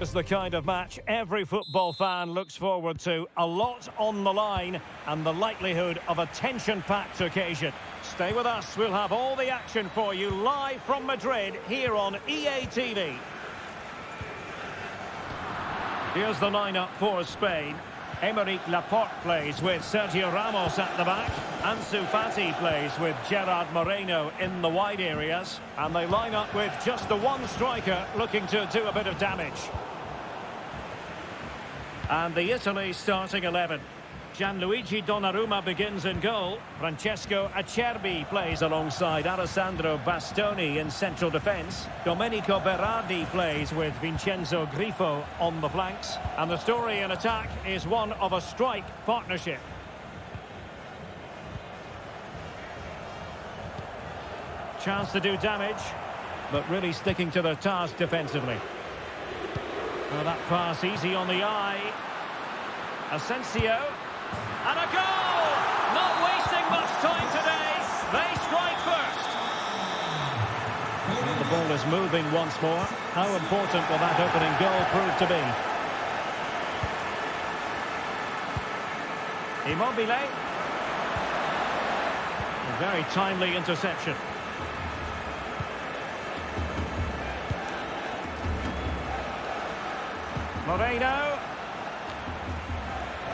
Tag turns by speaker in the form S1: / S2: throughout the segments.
S1: It's the kind of match every football fan looks forward to. A lot on the line and the likelihood of a tension-packed occasion. Stay with us, we'll have all the action for you live from Madrid here on EA TV. Here's the lineup for Spain. Aymeric Laporte plays with Sergio Ramos at the back. Ansu Fati plays with Gerard Moreno in the wide areas. And they line up with just the one striker looking to do a bit of damage. And the Italy starting 11. Gianluigi Donnarumma begins in goal. Francesco Acerbi plays alongside Alessandro Bastoni in central defence. Domenico Berardi plays with Vincenzo Grifo on the flanks. And the story in attack is one of a strike partnership. Chance to do damage, but really sticking to their task defensively. Well, that pass easy on the eye. Asensio. And a goal! Not wasting much time today. They strike first. The ball is moving once more. How important will that opening goal prove to be? Immobile. A very timely interception. Moreno.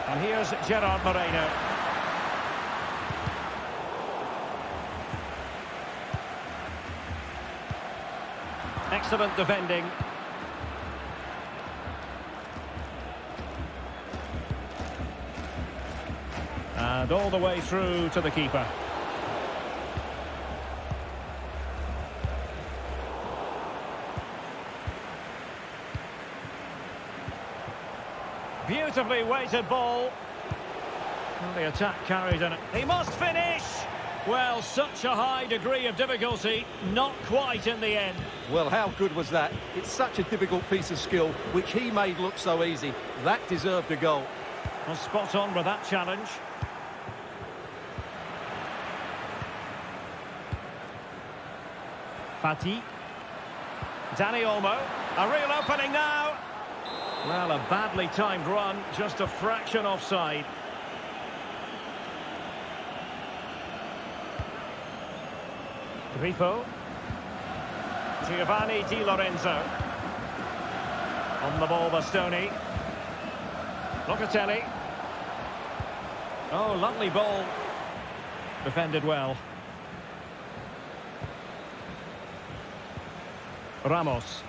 S1: And here's Gerard Moreno. Excellent defending. And all the way through to the keeper. Beautifully weighted ball. Well, the attack carried in it. He must finish! Well, such a high degree of difficulty, not quite in the end.
S2: Well, how good was that? It's such a difficult piece of skill, which he made look so easy. That deserved a goal.
S1: Well, spot on with that challenge. Fati. Dani Olmo. A real opening now. Well, a badly timed run, just a fraction offside. Grifo. Giovanni Di Lorenzo. On the ball, Bastoni. Locatelli. Oh, lovely ball. Defended well. Ramos.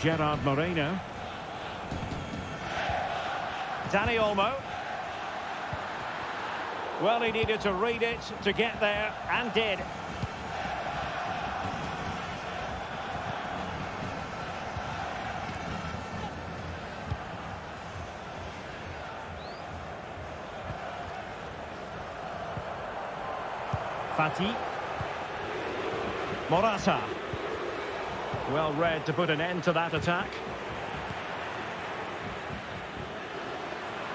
S1: Gerard Moreno. Dani Olmo. Well, he needed to read it to get there, and did. Fati. Morata. Well read to put an end to that attack.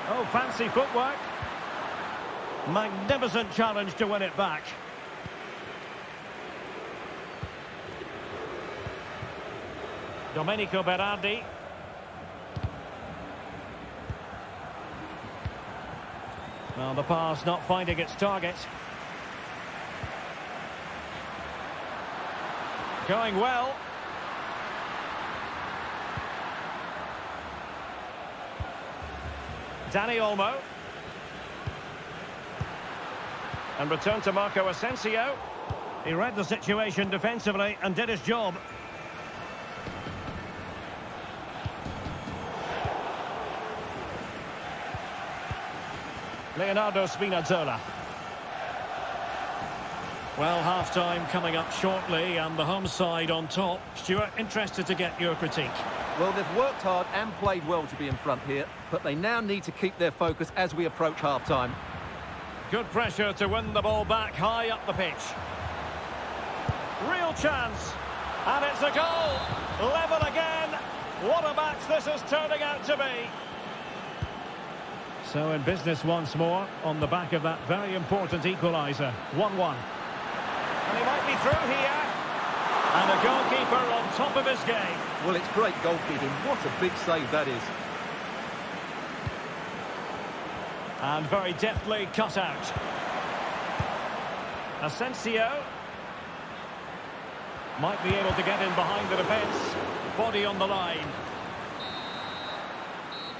S1: Oh, fancy footwork. Magnificent challenge to win it back. Domenico Berardi. Well, the pass not finding its target. Going well. Dani Olmo. And return to Marco Asensio. He read the situation defensively and did his job. Leonardo Spinazzola. Well, half-time coming up shortly and the home side on top. Stuart, interested to get your critique.
S2: Well, they've worked hard and played well to be in front here, but they now need to keep their focus as we approach half-time.
S1: Good pressure to win the ball back high up the pitch. Real chance. And it's a goal. Level again. What a match this is turning out to be. So in business once more on the back of that very important equaliser. 1-1. And he might be through here. And a goalkeeper on top of his game.
S2: Well, it's great goalkeeping. What a big save that is.
S1: And very deftly cut out. Asensio. Might be able to get in behind the defence. Body on the line.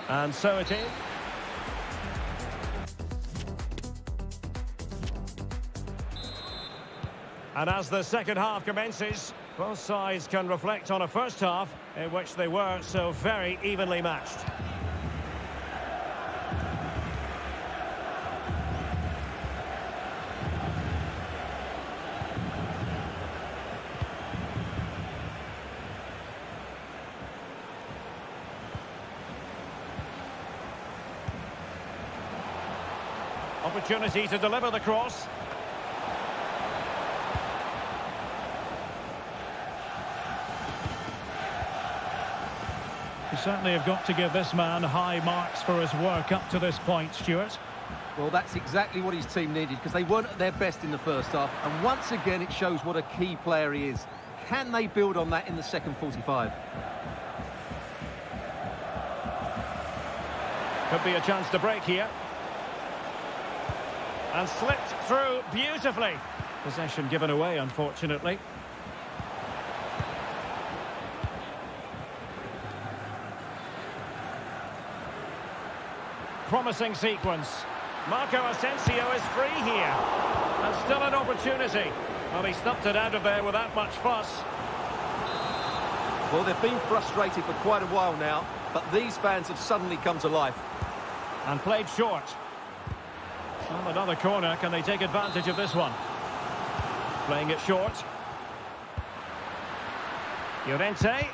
S1: And so it is. And as the second half commences, both sides can reflect on a first half in which they were so very evenly matched. Opportunity to deliver the cross. You certainly have got to give this man high marks for his work up to this point, Stuart.
S2: Well, that's exactly what his team needed, because they weren't at their best in the first half. And once again, it shows what a key player he is. Can they build on that in the second 45?
S1: Could be a chance to break here. And slipped through beautifully. Possession given away, unfortunately. Promising sequence. Marco Asensio is free here. And still an opportunity. Well, he stumped it out of there without much fuss.
S2: Well, they've been frustrated for quite a while now, but these fans have suddenly come to life.
S1: And played short. Well, another corner. Can they take advantage of this one? Playing it short. Llorente,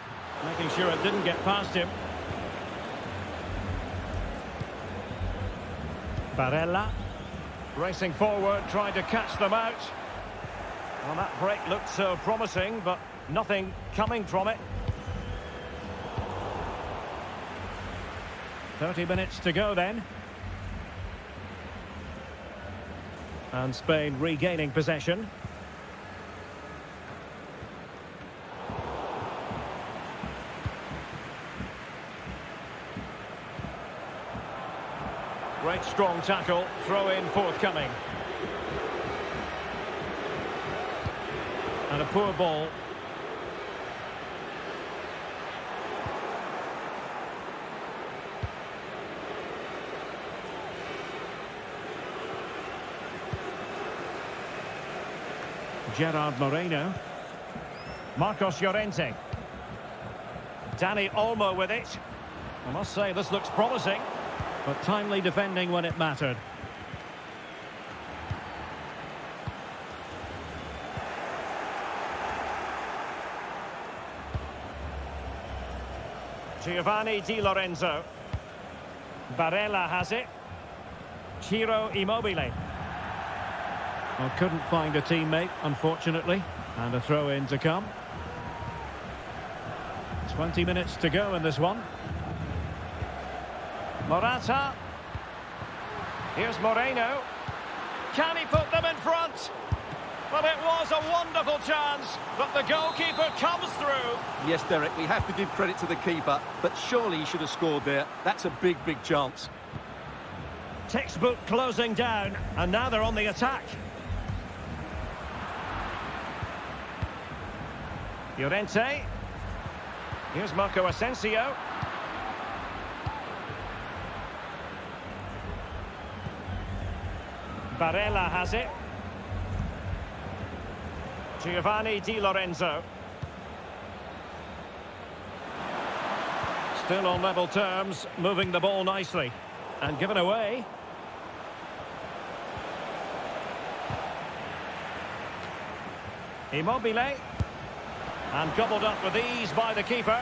S1: making sure it didn't get past him. Barella, racing forward, trying to catch them out. Well, that break looked so promising, but nothing coming from it. 30 minutes to go then. And Spain regaining possession. Great strong tackle, throw in forthcoming. And a poor ball. Gerard Moreno. Marcos Llorente. Dani Olmo with it. I must say this looks promising, but timely defending when it mattered. Giovanni Di Lorenzo. Barella has it. Ciro Immobile. Well, couldn't find a teammate, unfortunately. And a throw-in to come. 20 minutes to go in this one. Morata. Here's Moreno. Can he put them in front? Well, it was a wonderful chance, but the goalkeeper comes through.
S2: Yes, Derek, we have to give credit to the keeper, but surely he should have scored there. That's a big, big chance.
S1: Textbook closing down, and now they're on the attack. Llorente. Here's Marco Asensio. Barella has it. Giovanni Di Lorenzo. Still on level terms, moving the ball nicely. And given away. Immobile. And gobbled up with ease by the keeper.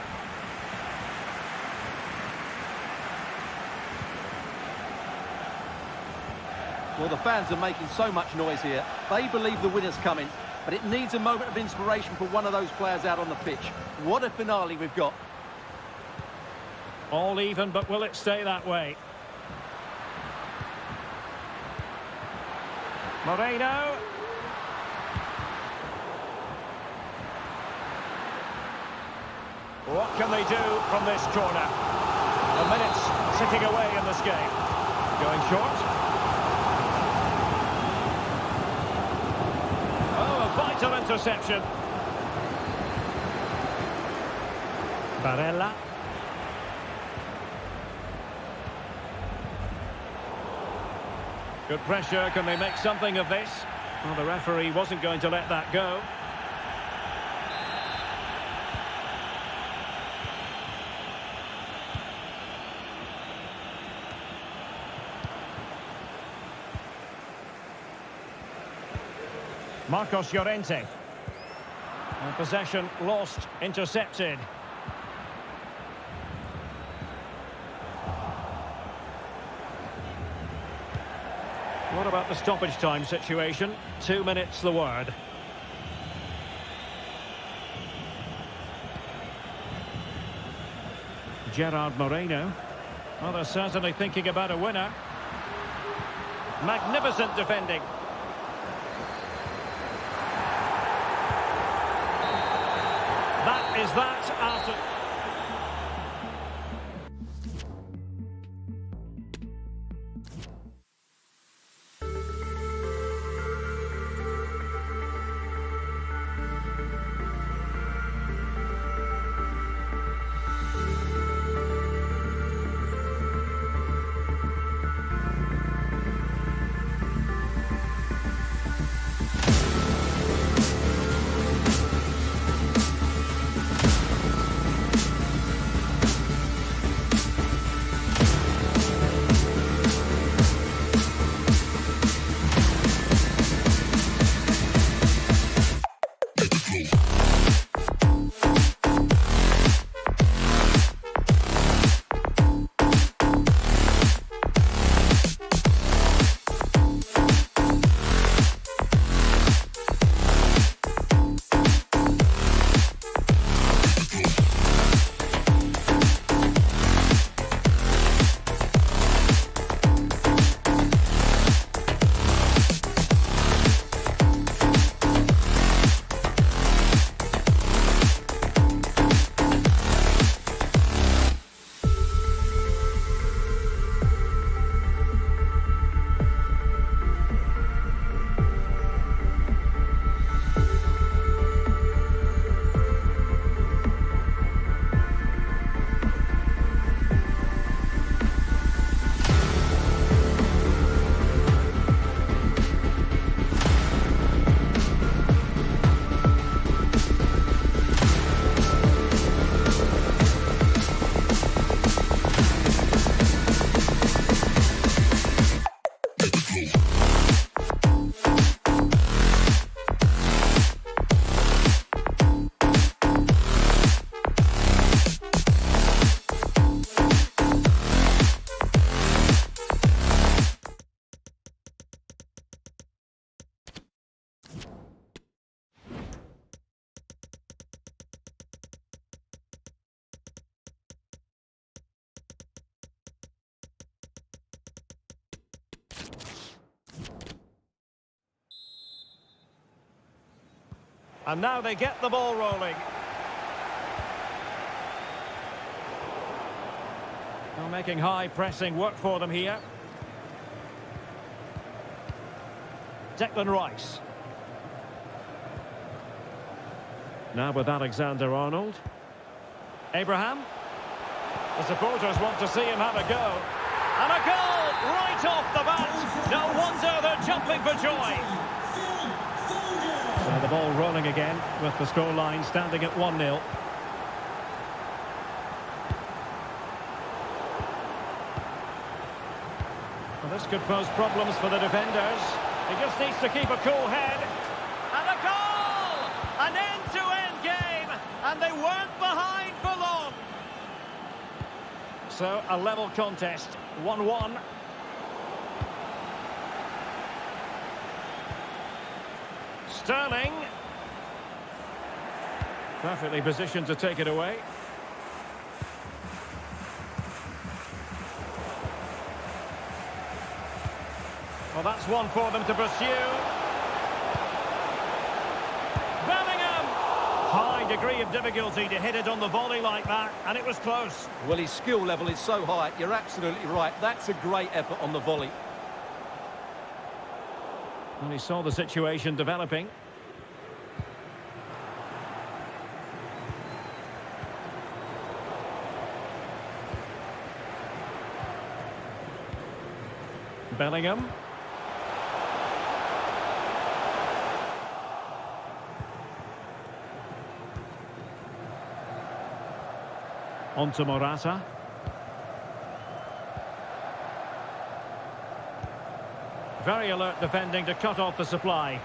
S2: Well, the fans are making so much noise here. They believe the winner's coming, but it needs a moment of inspiration for one of those players out on the pitch. What a finale we've got.
S1: All even, but will it stay that way? Moreno. What can they do from this corner? The minutes ticking away in this game. Going short. Oh, a vital interception. Barella. Good pressure. Can they make something of this? Well, the referee wasn't going to let that go. Marcos Llorente. And possession lost, intercepted. What about the stoppage time situation? 2 minutes the word. Gerard Moreno. Well, they're certainly thinking about a winner. Magnificent defending. That is that after... And now they get the ball rolling. Well, making high pressing work for them here. Declan Rice. Now with Alexander-Arnold. Abraham. The supporters want to see him have a go. And a goal right off the bat. No wonder they're jumping for joy. So the ball rolling again with the scoreline standing at 1-0. Well, this could pose problems for the defenders. He just needs to keep a cool head. And a goal! An end-to-end game, and they weren't behind for long. So a level contest, 1-1. Sterling. Perfectly positioned to take it away. Well, that's one for them to pursue. Bellingham! High degree of difficulty to hit it on the volley like that, and it was close.
S2: Well, his skill level is so high, you're absolutely right. That's a great effort on the volley.
S1: And he saw the situation developing. Bellingham. On to Morata. Very alert defending to cut off the supply.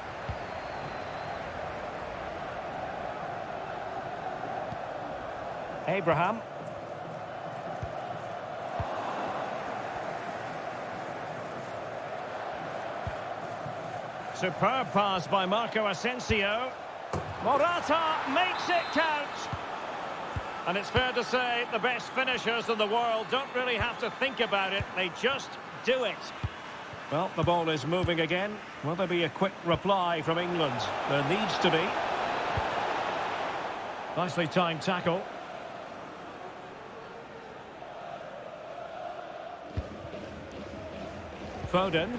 S1: Abraham. Superb pass by Marco Asensio. Morata makes it count. And it's fair to say the best finishers in the world don't really have to think about it. They just do it. Well, the ball is moving again. Will there be a quick reply from England? There needs to be. Nicely timed tackle. Foden.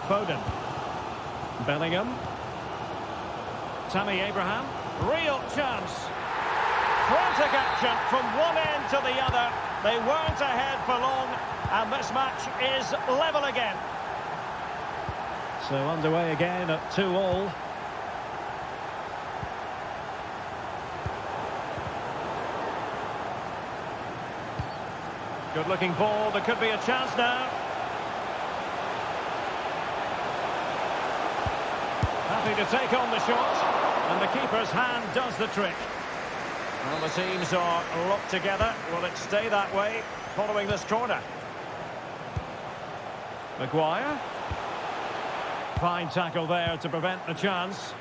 S1: Foden. Bellingham. Tammy Abraham. Real chance. Frantic action from one end to the other. They weren't ahead for long, and this match is level again. So underway again at 2-2. Good looking ball. There could be a chance now. Happy to take on the shot. And the keeper's hand does the trick. Well, the teams are locked together. Will it stay that way following this corner? Maguire. Fine tackle there to prevent the chance.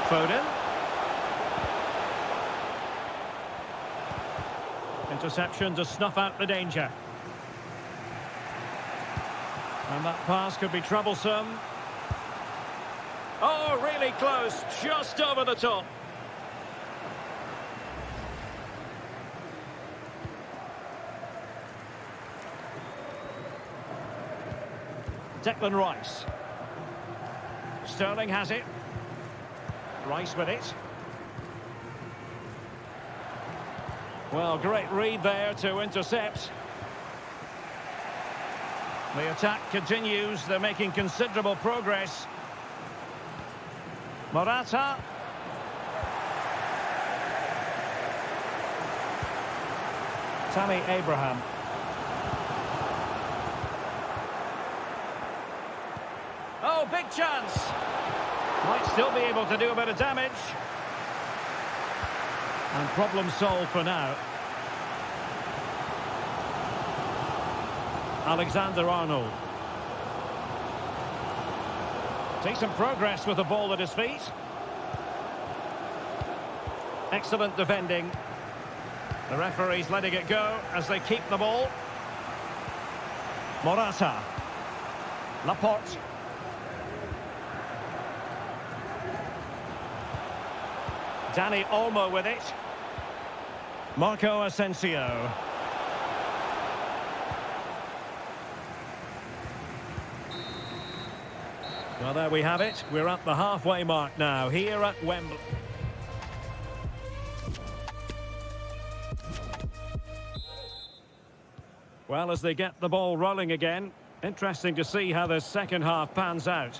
S1: Foden. Interception to snuff out the danger. And that pass could be troublesome. Oh, really close, just over the top. Declan Rice. Sterling has it. Rice with it. Well, great read there to intercept. The attack continues. They're making considerable progress. Morata. Tammy Abraham. Oh, big chance. Might still be able to do a bit of damage. And problem solved for now. Alexander-Arnold. Decent progress with the ball at his feet. Excellent defending. The referee's letting it go as they keep the ball. Morata. Laporte. Dani Olmo with it. Marco Asensio. Well, there we have it. We're at the halfway mark now, here at Wembley. Well, as they get the ball rolling again, interesting to see how the second half pans out.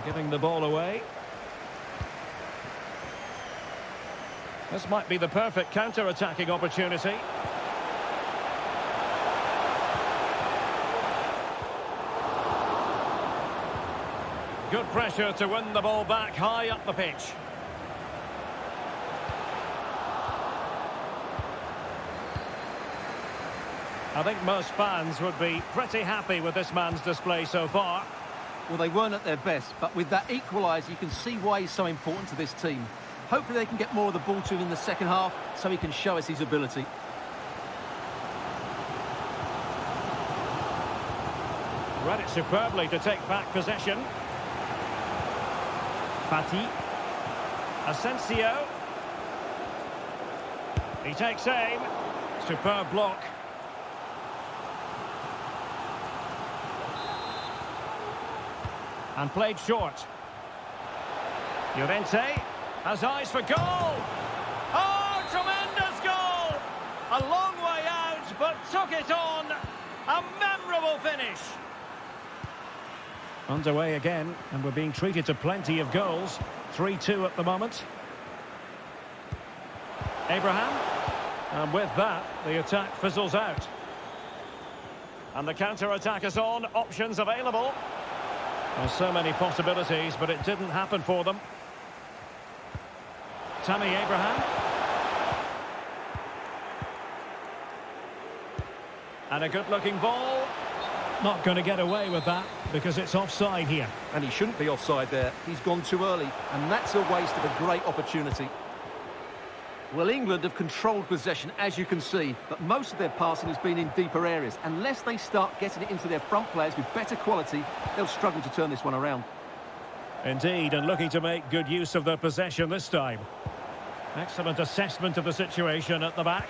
S1: Giving the ball away. This might be the perfect counter-attacking opportunity. Good pressure to win the ball back high up the pitch. I think most fans would be pretty happy with this man's display so far.
S2: Well, they weren't at their best, but with that equaliser, you can see why he's so important to this team. Hopefully they can get more of the ball to him in the second half so he can show us his ability.
S1: Read it superbly to take back possession. Fati. Asensio. He takes aim. Superb block. And played short. Llorente has eyes for goal. Oh, tremendous goal! A long way out, but took it on. A memorable finish. Underway again, and we're being treated to plenty of goals. 3-2 at the moment. Abraham. And with that, the attack fizzles out. And the counter-attack is on. Options available. There's so many possibilities, but it didn't happen for them. Tammy Abraham. And a good-looking ball. Not going to get away with that because it's offside here.
S2: And he shouldn't be offside there. He's gone too early, and that's a waste of a great opportunity. Well, England have controlled possession, as you can see, but most of their passing has been in deeper areas. Unless they start getting it into their front players with better quality, they'll struggle to turn this one around.
S1: Indeed, and looking to make good use of their possession this time. Excellent assessment of the situation at the back.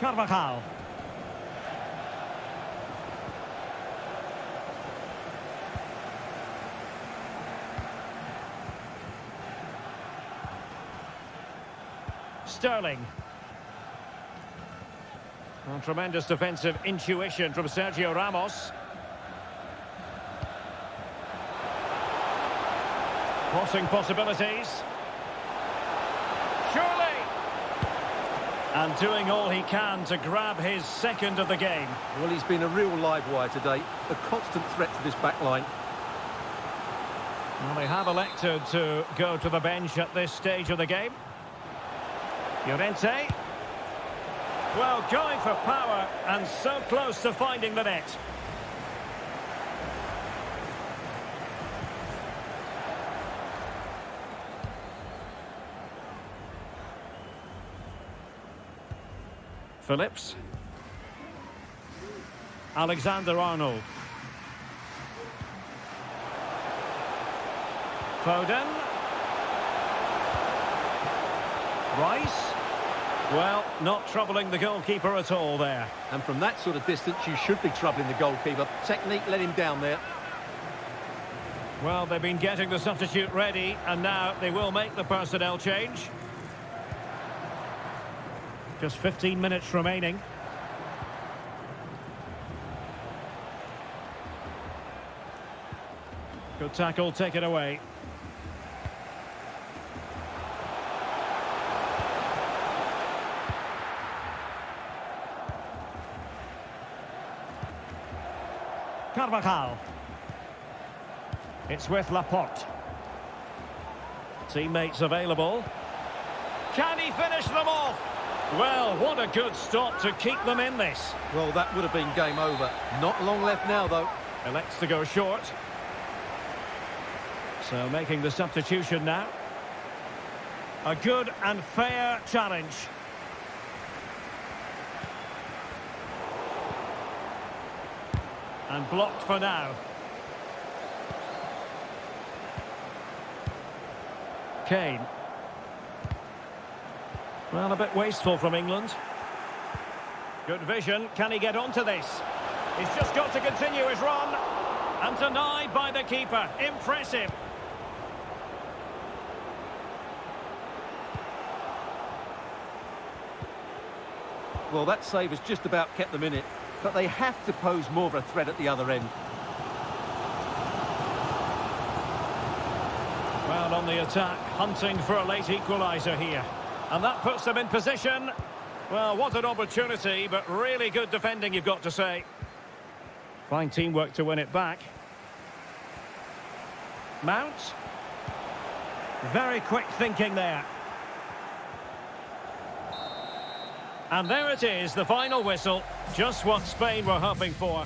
S1: Carvajal. Sterling. Well, tremendous defensive intuition from Sergio Ramos. Crossing possibilities. Surely! And doing all he can to grab his second of the game.
S2: Well, he's been a real live wire today. A constant threat to this back line.
S1: Well, they have elected to go to the bench at this stage of the game. Llorente. Well, going for power and so close to finding the net. Phillips. Alexander-Arnold. Foden. Rice. Well, not troubling the goalkeeper at all there.
S2: And from that sort of distance, you should be troubling the goalkeeper. Technique let him down there.
S1: Well, they've been getting the substitute ready, and now they will make the personnel change. Just 15 minutes remaining. Good tackle, take it away. Carvajal. It's with Laporte. Teammates available. Can he finish them off? Well, what a good stop to keep them in this.
S2: Well, that would have been game over. Not long left now, though.
S1: Elects to go short. So making the substitution now. A good and fair challenge. And blocked for now. Kane. Well, a bit wasteful from England. Good vision. Can he get onto this? He's just got to continue his run. And denied by the keeper. Impressive.
S2: Well, that save has just about kept them in it. But they have to pose more of a threat at the other end.
S1: Well, on the attack, hunting for a late equaliser here. And that puts them in position. Well, what an opportunity, but really good defending, you've got to say. Fine teamwork to win it back. Mount. Very quick thinking there. And there it is, the final whistle. Just what Spain were hoping for.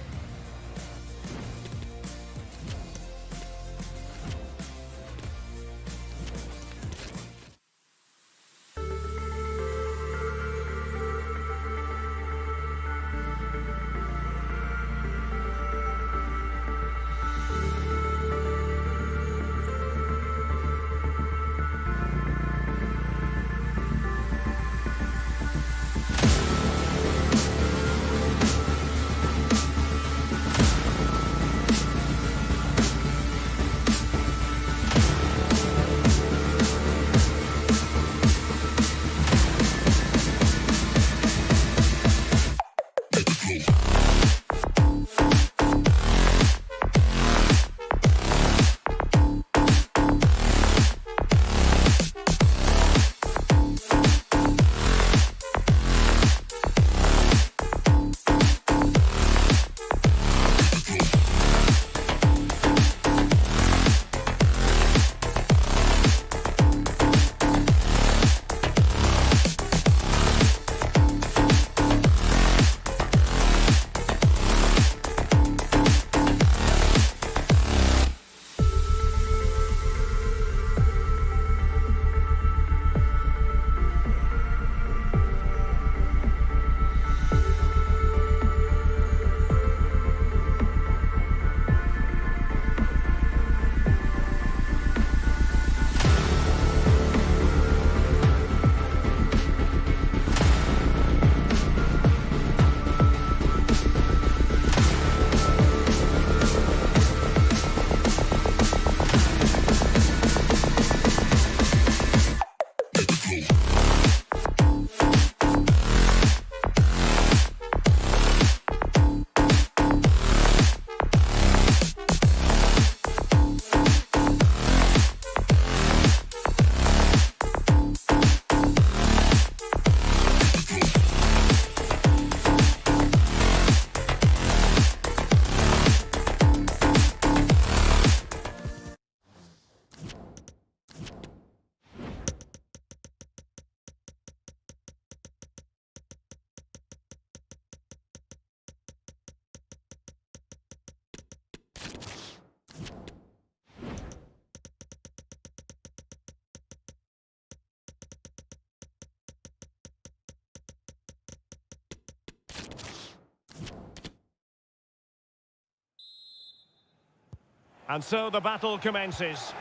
S1: And so the battle commences.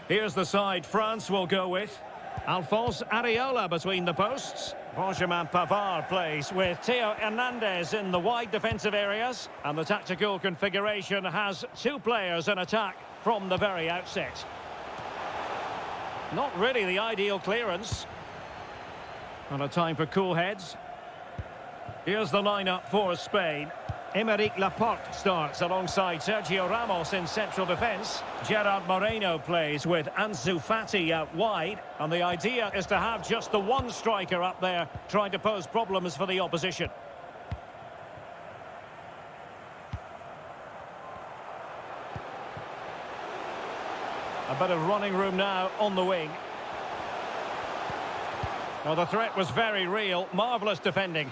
S1: Here's the side France will go with. Alphonse Areola between the posts. Benjamin Pavard plays with Theo Hernandez in the wide defensive areas. And the tactical configuration has two players in attack from the very outset. Not really the ideal clearance. And a time for cool heads. Here's the lineup for Spain. Aymeric Laporte starts alongside Sergio Ramos in central defence. Gerard Moreno plays with Ansu Fati out wide. And the idea is to have just the one striker up there trying to pose problems for the opposition. A bit of running room now on the wing. Well, the threat was very real. Marvellous defending.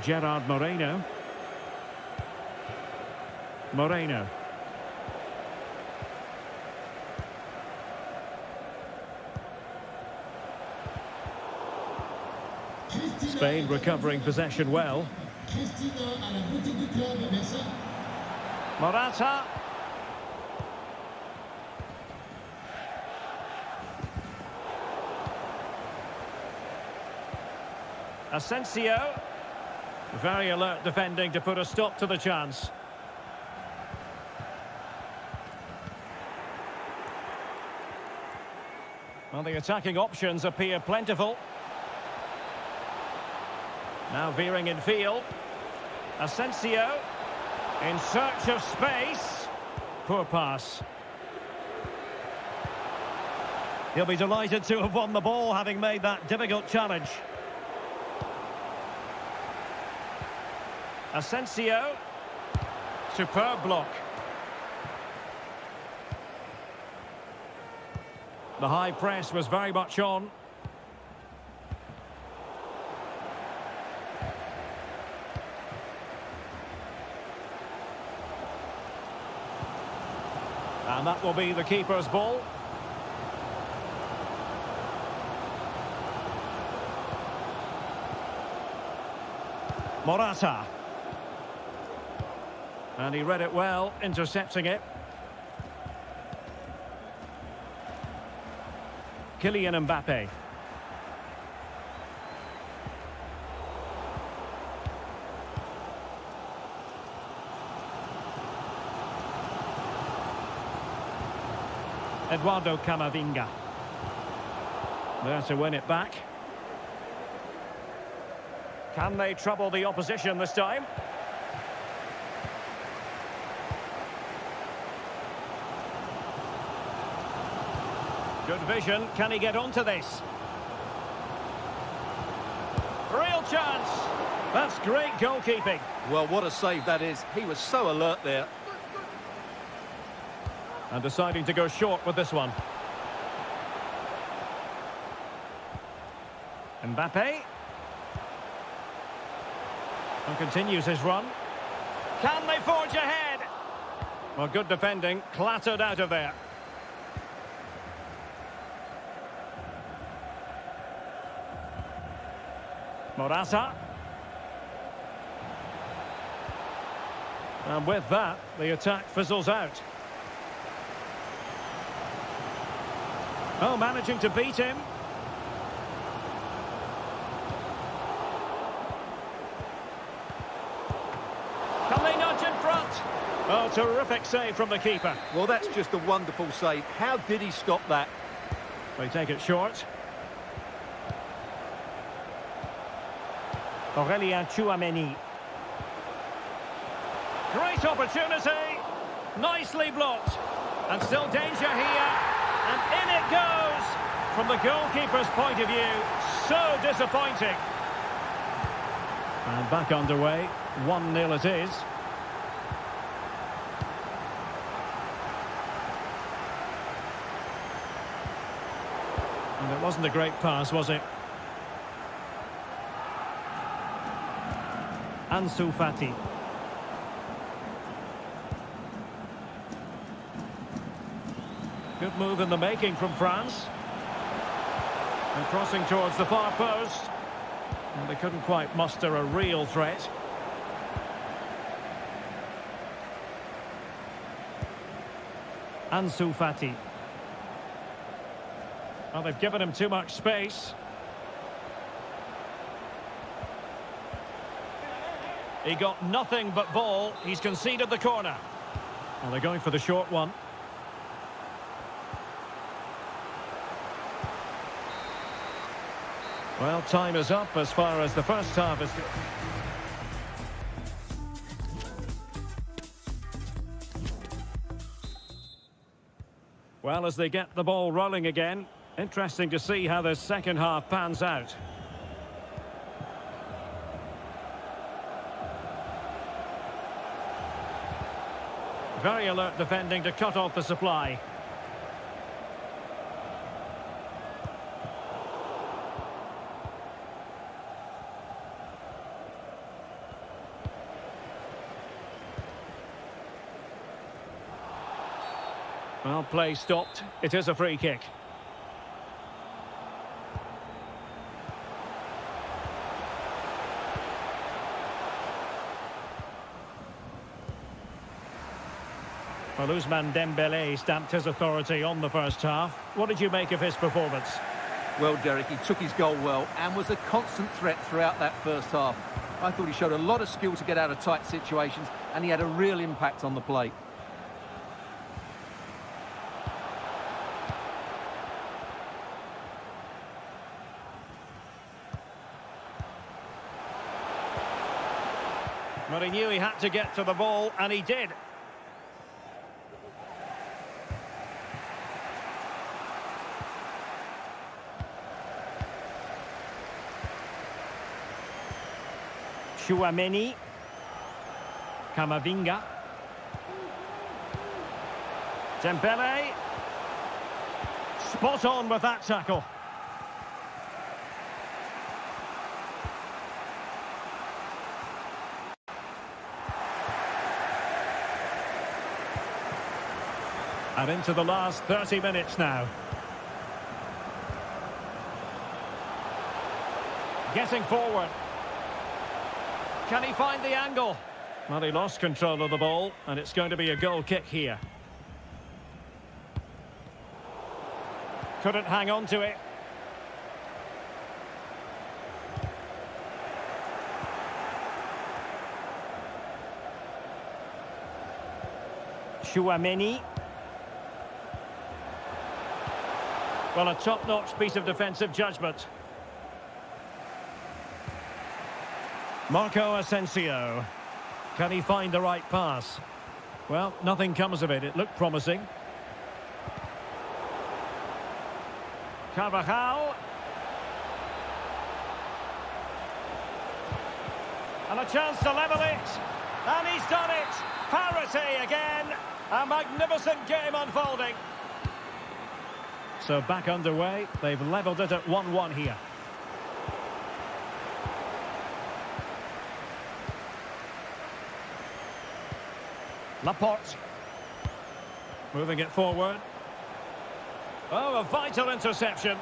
S1: Gerard Moreno. Moreno. Spain recovering possession well. Morata. Asensio. Very alert defending to put a stop to the chance. Well, the attacking options appear plentiful. Now veering in field. Asensio in search of space. Poor pass. He'll be delighted to have won the ball, having made that difficult challenge. Asensio. Superb block. The high press was very much on. And that will be the keeper's ball. Morata. And he read it well, intercepting it. Kylian Mbappe. Eduardo Camavinga. There to win it back. Can they trouble the opposition this time? Good vision. Can he get onto this? Real chance. That's great goalkeeping.
S2: Well, what a save that is. He was so alert there.
S1: And deciding to go short with this one. Mbappe. And continues his run. Can they forge ahead? Well, good defending. Clattered out of there. Morata. And with that, the attack fizzles out. Oh, managing to beat him. Can they nudge in front? Oh, terrific save from the keeper.
S2: Well, that's just a wonderful save. How did he stop that?
S1: They take it short. Aurelien Tchouameni. Great opportunity. Nicely blocked. And still danger here. And in it goes. From the goalkeeper's point of view, so disappointing. And back underway. 1-0 it is. And it wasn't a great pass, was it? Ansu Fati. Good move in the making from France. And crossing towards the far post. And they couldn't quite muster a real threat. Ansu Fati. Well, they've given him too much space. He got nothing but ball. He's conceded the corner. Well, they're going for the short one. Well, time is up as far as the first half is... Well, as they get the ball rolling again, interesting to see how the second half pans out. Very alert defending to cut off the supply. Well, play stopped. It is a free kick. Well, Ousmane Dembélé stamped his authority on the first half. What did you make of his performance?
S2: Well, Derek, he took his goal well and was a constant threat throughout that first half. I thought he showed a lot of skill to get out of tight situations, and he had a real impact on the plate.
S1: But he knew he had to get to the ball, and he did. Tchouameni. Camavinga. Spot on with that tackle. And into the last 30 minutes now. Getting forward. Can he find the angle? Well, he lost control of the ball, and it's going to be a goal kick here. Couldn't hang on to it. Chouameni. Well, a top-notch piece of defensive judgment. Marco Asensio. Can he find the right pass? Well, nothing comes of it. It looked promising. Carvajal. And a chance to level it. And he's done it. Parity again. A magnificent game unfolding. So back underway. They've levelled it at 1-1 here. Laporte. Moving it forward. Oh, a vital interception.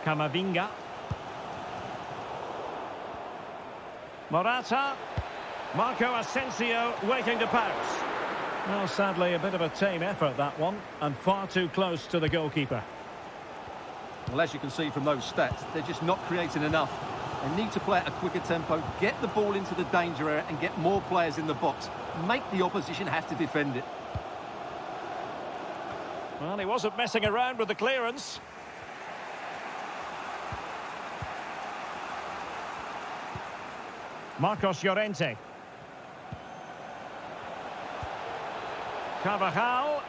S1: Camavinga. Morata. Marco Asensio waiting to pounce. Well, sadly, a bit of a tame effort, that one, and far too close to the goalkeeper.
S2: Well, as you can see from those stats, they're just not creating enough. They need to play at a quicker tempo, get the ball into the danger area and get more players in the box. Make the opposition have to defend it.
S1: Well, he wasn't messing around with the clearance. Marcos Llorente. Carvajal.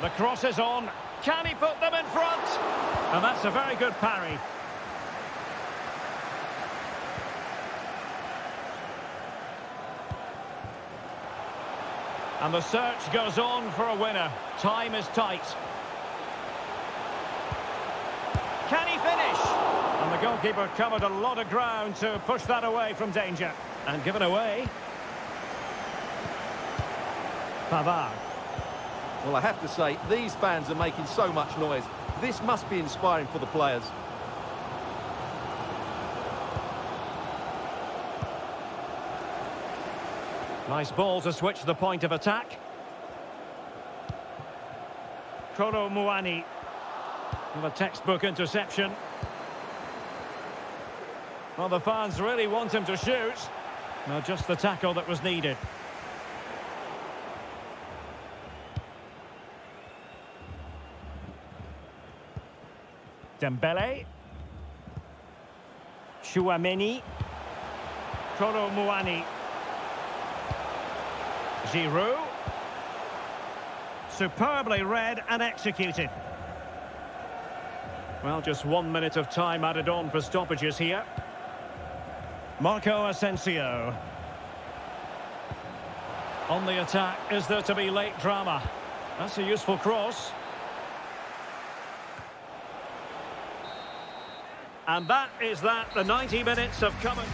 S1: The cross is on. Can he put them in front? And that's a very good parry. And the search goes on for a winner. Time is tight. Can he finish? And the goalkeeper covered a lot of ground to push that away from danger. And given away. Pavard.
S2: Well, I have to say, these fans are making so much noise. This must be inspiring for the players.
S1: Nice ball to switch the point of attack. Kolo Muani. With a textbook interception. Well, the fans really want him to shoot. Well, just the tackle that was needed. Dembele. Chouameni. Kolo Muani. Giroud. Superbly read and executed. Well, just 1 minute of time added on for stoppages here. Marco Asensio. On the attack, is there to be late drama? That's a useful cross. And that is that. The 90 minutes have come and...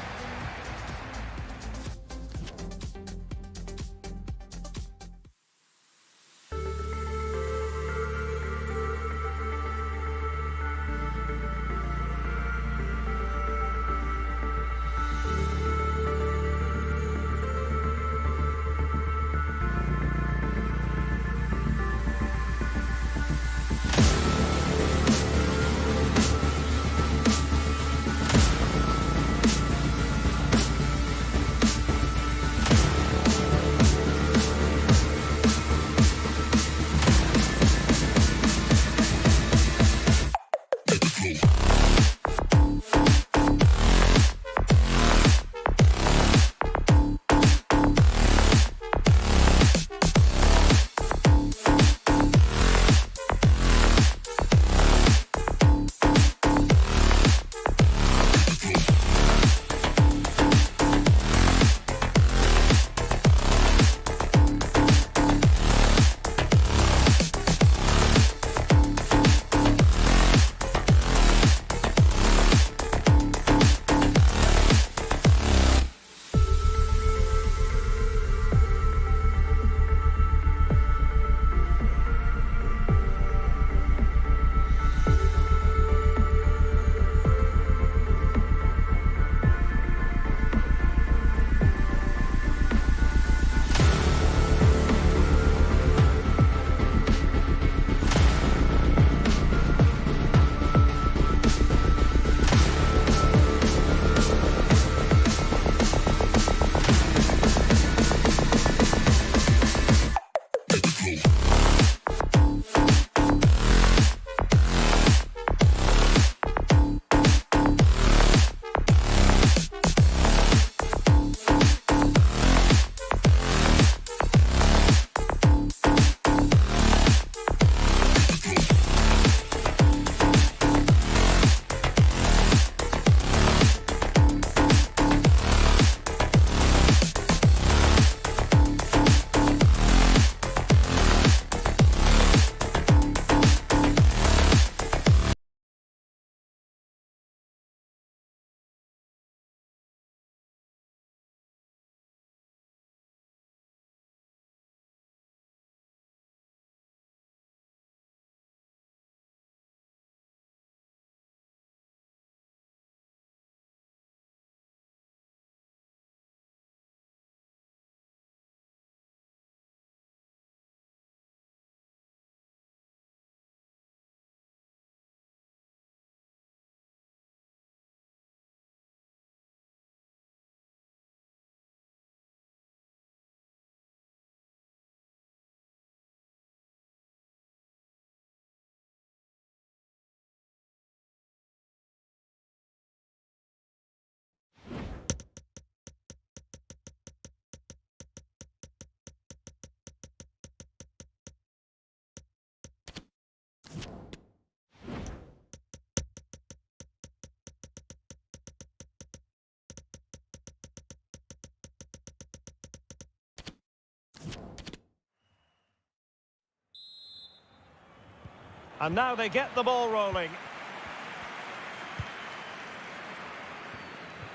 S1: And now they get the ball rolling.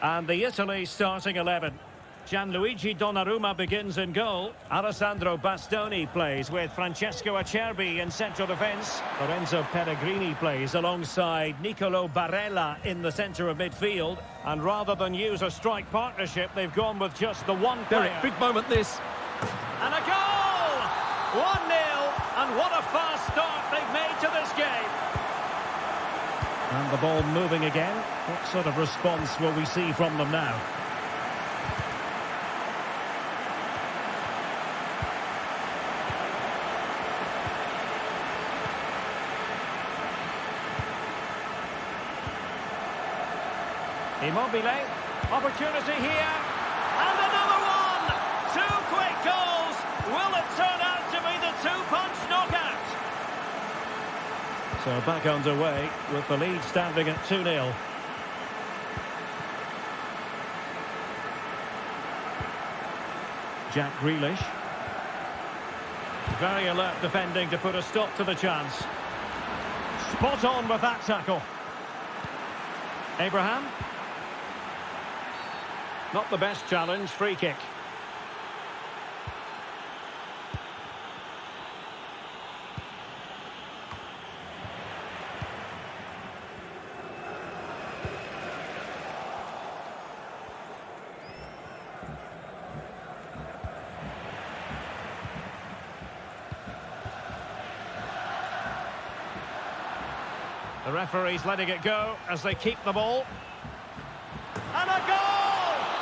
S1: And the Italy starting 11. Gianluigi Donnarumma begins in goal. Alessandro Bastoni plays with Francesco Acerbi in central defence. Lorenzo Pellegrini plays alongside Nicolo Barella in the centre of midfield. And rather than use a strike partnership, they've gone with just the one player.
S2: Derek, big moment this.
S1: And a goal! 1-0, and what a fast start they've made to this game. And the ball moving again. What sort of response will we see from them now? Immobile, opportunity here, and another one! Two quick goals! Will it turn out to be the two-punch knockout? So back underway with the lead standing at 2-0. Jack Grealish. Very alert defending to put a stop to the chance. Spot on with that tackle. Abraham. Not the best challenge, free kick. The referee's letting it go as they keep the ball. And a goal!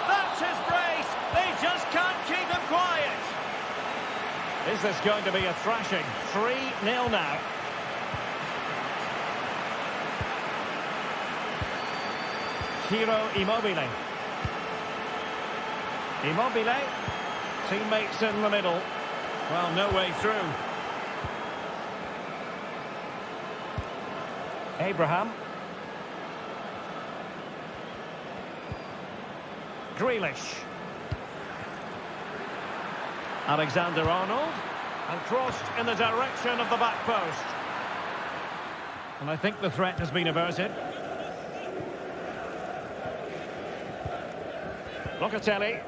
S1: That's his brace. They just can't keep him quiet. Is this going to be a thrashing? 3-0 now. Ciro Immobile. Immobile. Teammates in the middle. Well, no way through. Abraham. Grealish. Alexander-Arnold. And crossed in the direction of the back post. And I think the threat has been averted. Locatelli.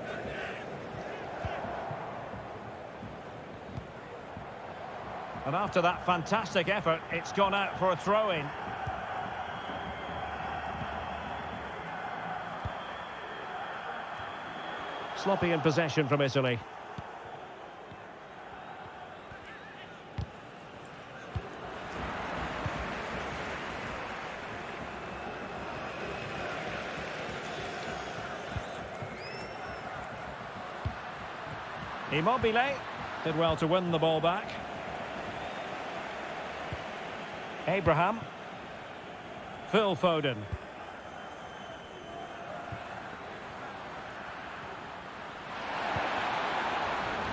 S1: And after that fantastic effort, it's gone out for a throw-in. Sloppy in possession from Italy. Immobile did well to win the ball back. Abraham. Phil Foden.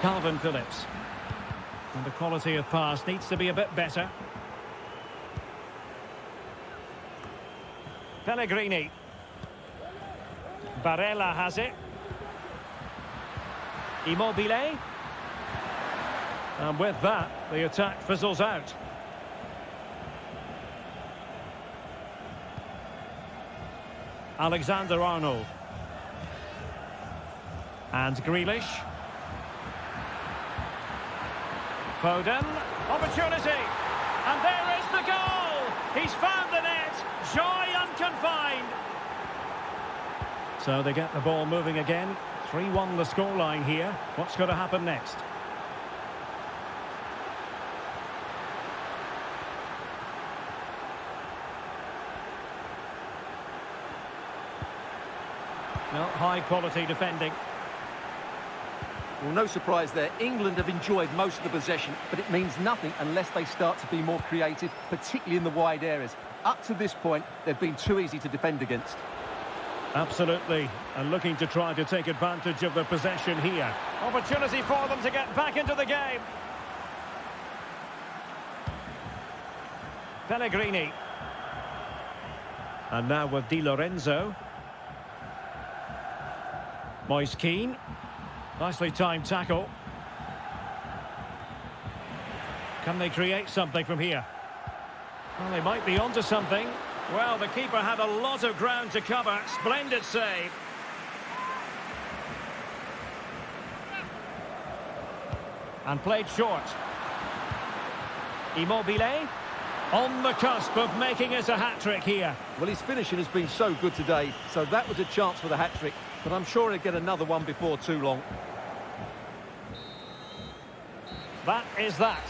S1: Calvin Phillips. And the quality of pass needs to be a bit better. Pellegrini. Barella has it. Immobile. And with that, the attack fizzles out. Alexander-Arnold. And Grealish. Foden. Opportunity. And there is the goal. He's found the net. Joy unconfined. So they get the ball moving again. 3-1 the scoreline here. What's going to happen next? Well, high quality defending.
S2: Well, no surprise there. England have enjoyed most of the possession, but it means nothing unless they start to be more creative, particularly in the wide areas. Up to this point, they've been too easy to defend against.
S1: Absolutely, and looking to try to take advantage of the possession here. Opportunity for them to get back into the game. Pellegrini. And now with Di Lorenzo. Moise Keane. Nicely timed tackle. Can they create something from here? Well, they might be onto something. Well, the keeper had a lot of ground to cover. Splendid save. And played short. Immobile on the cusp of making it a hat-trick here.
S2: Well, his finishing has been so good today, so that was a chance for the hat-trick, but I'm sure he'll get another one before too long.
S1: That is that.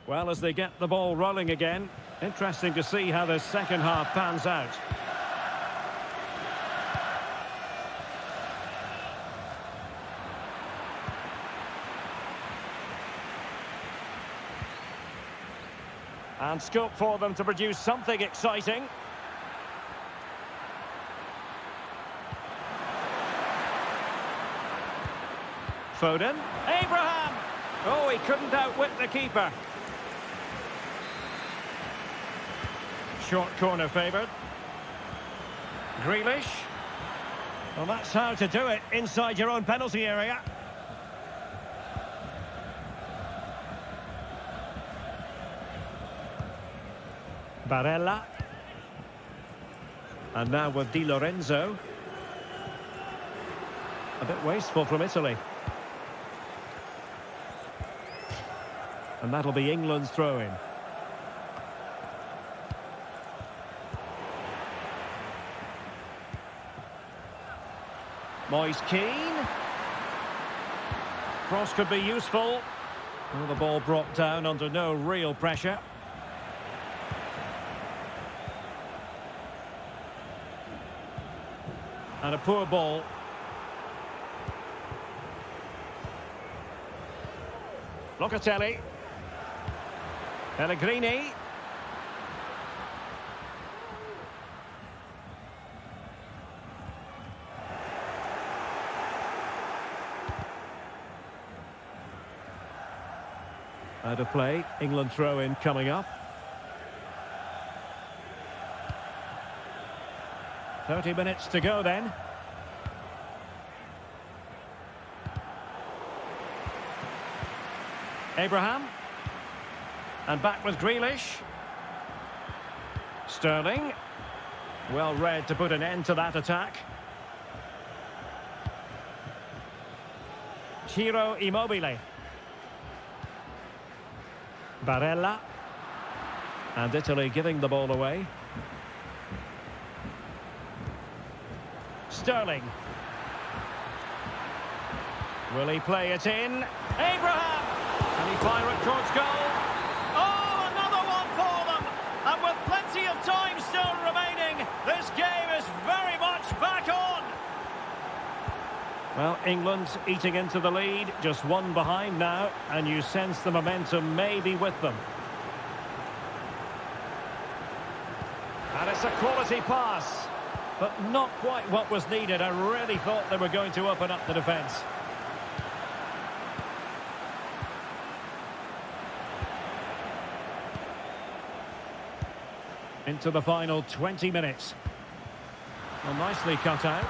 S1: Well, as they get the ball rolling again, interesting to see how the second half pans out. And scope for them to produce something exciting. Foden. Abraham! Oh, he couldn't outwit the keeper. Short corner favoured. Grealish. Well, that's how to do it inside your own penalty area. Barella. And now with Di Lorenzo. A bit wasteful from Italy. And that'll be England's throw-in. Moise Keane. Cross could be useful. Well, the ball brought down under no real pressure. And a poor ball. Locatelli. Pellegrini. Out of play. England throw-in coming up. 30 minutes to go then. Abraham. And back with Grealish. Sterling. Well read to put an end to that attack. Ciro Immobile. Barella. And Italy giving the ball away. Sterling. Will he play it in? Abraham! Can he fire it towards goal? Oh, another one for them! And with plenty of time still remaining, this game is very much back on! Well, England's eating into the lead, just one behind now, and you sense the momentum may be with them. And it's a quality pass. But not quite what was needed. I really thought they were going to open up the defence. Into the final 20 minutes. Well, nicely cut out.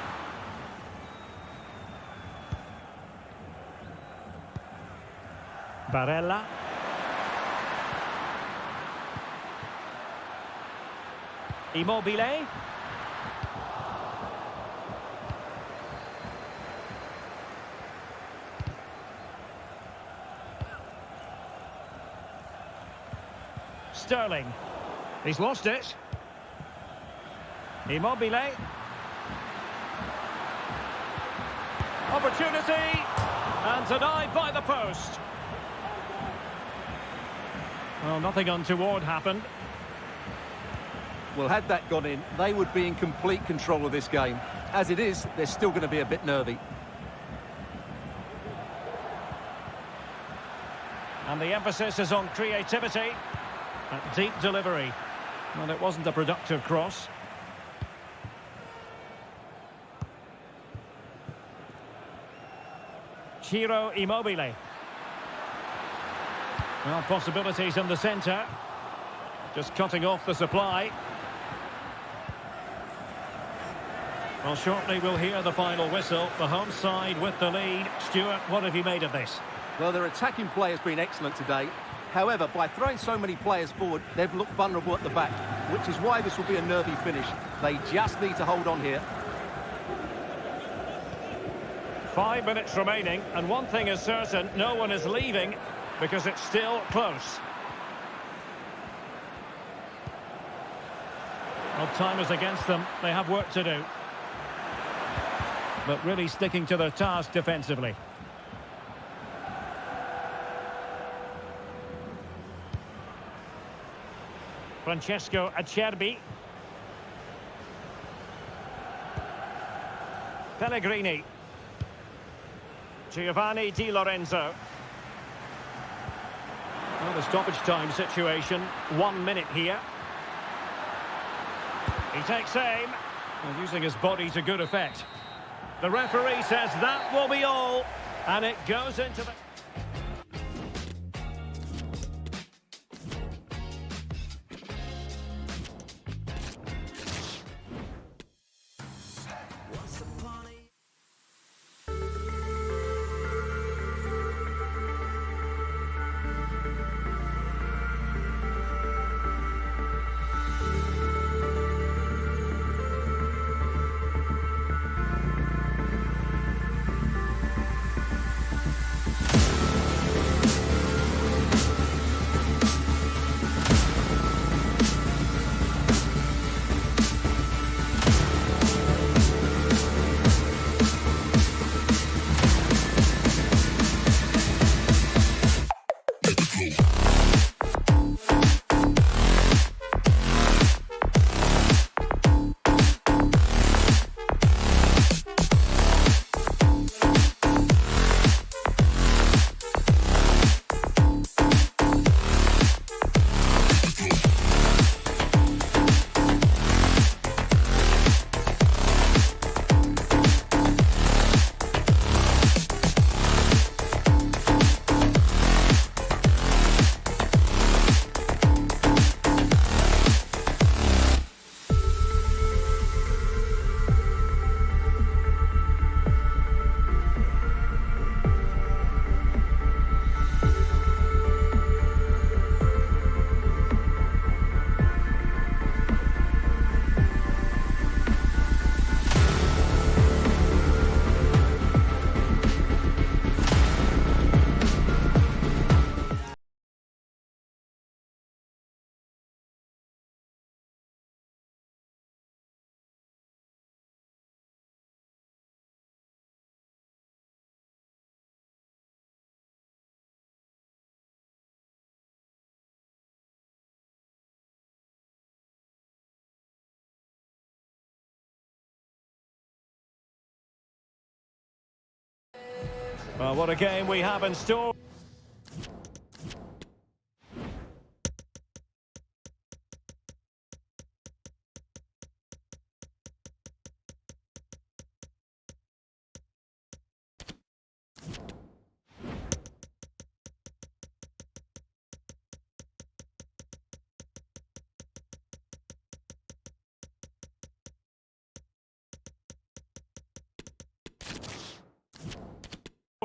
S1: Barella. Immobile. Sterling. He's lost it. Immobile. Opportunity. And denied by the post. Well, nothing untoward happened.
S2: Well, had that gone in, they would be in complete control of this game. As it is, they're still going to be a bit nervy.
S1: And the emphasis is on creativity. Deep delivery. Well, it wasn't a productive cross. Ciro Immobile. Well, possibilities in the centre. Just cutting off the supply. Well, shortly we'll hear the final whistle. The home side with the lead. Stuart, what have you made of this?
S2: Well, their attacking play has been excellent today. However, by throwing so many players forward, they've looked vulnerable at the back, which is why this will be a nervy finish. They just need to hold on here.
S1: 5 minutes remaining, and one thing is certain, no one is leaving because it's still close. Well, time is against them. They have work to do. But really sticking to their task defensively. Francesco Acerbi. Pellegrini. Giovanni Di Lorenzo. Well, the stoppage time situation. 1 minute here. He takes aim. And using his body to good effect. The referee says that will be all. And it goes into the... Well, what a game we have in store.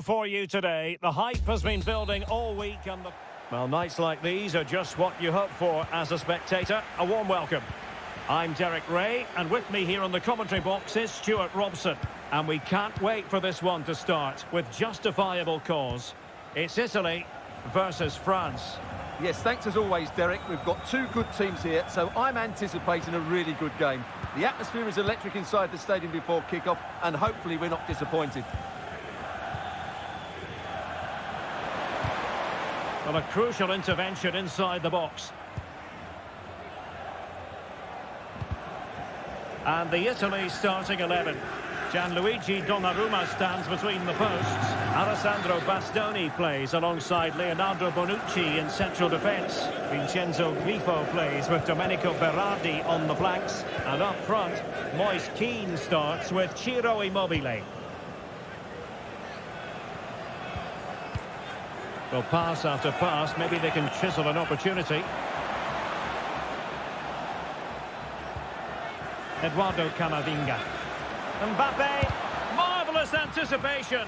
S1: For you today, the hype has been building all week, and well, nights like these are just what you hope for as a spectator. A warm welcome. I'm Derek Ray, and with me here on the commentary box is Stuart Robson, and we can't wait for this one to start with justifiable cause. It's Italy versus France.
S2: Yes, thanks as always, Derek. We've got two good teams here, so I'm anticipating a really good game. The atmosphere is electric inside the stadium before kick-off, and hopefully we're not disappointed.
S1: Well, a crucial intervention inside the box. And the Italy starting 11. Gianluigi Donnarumma stands between the posts. Alessandro Bastoni plays alongside Leonardo Bonucci in central defence. Vincenzo Grifo plays with Domenico Berardi on the flanks. And up front, Moise Kean starts with Ciro Immobile. Well, pass after pass, maybe they can chisel an opportunity. Eduardo Camavinga. Mbappe, marvellous anticipation.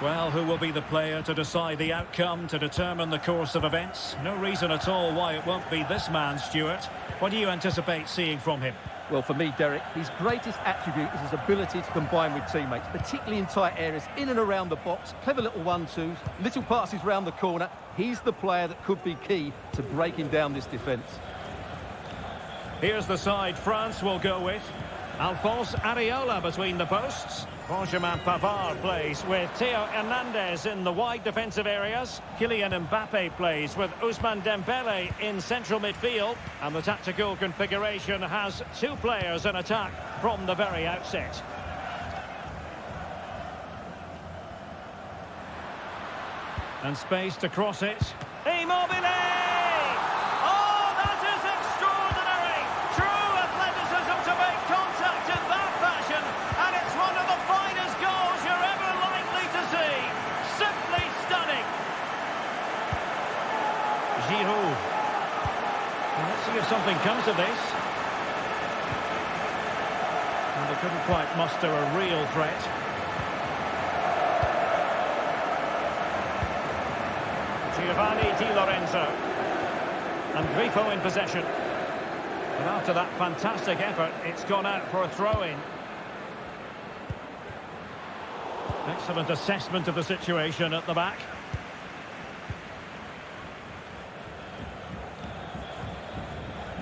S1: Well, who will be the player to decide the outcome, to determine the course of events? No reason at all why it won't be this man, Stuart. What do you anticipate seeing from him?
S2: Well, for me, Derek, his greatest attribute is his ability to combine with teammates, particularly in tight areas, in and around the box, clever little 1-2s, little passes round the corner. He's the player that could be key to breaking down this defence.
S1: Here's the side France will go with. Alphonse Areola between the posts. Benjamin Pavard plays with Theo Hernandez in the wide defensive areas. Kylian Mbappe plays with Ousmane Dembele in central midfield. And the tactical configuration has two players in attack from the very outset. And space to cross it. Immobile! Oh, that is extraordinary! True athleticism to make contact in that fashion. And it's one of the finest goals you're ever likely to see. Simply stunning. Giroud. Well, let's see if something comes of this. And they couldn't quite muster a real threat. Giovanni Di Lorenzo. And Grifo in possession. And after that fantastic effort, it's gone out for a throw-in. Excellent assessment of the situation at the back.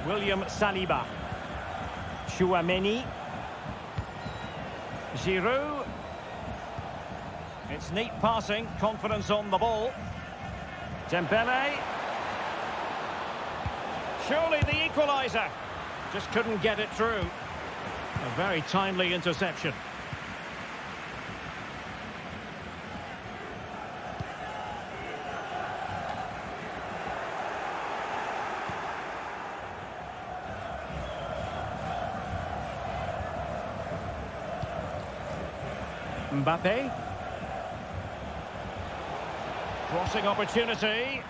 S1: William Saliba. Chouameni. Giroud. It's neat passing, confidence on the ball. Dembele. Surely the equaliser. Just couldn't get it through. A very timely interception. Mbappe. Crossing opportunity.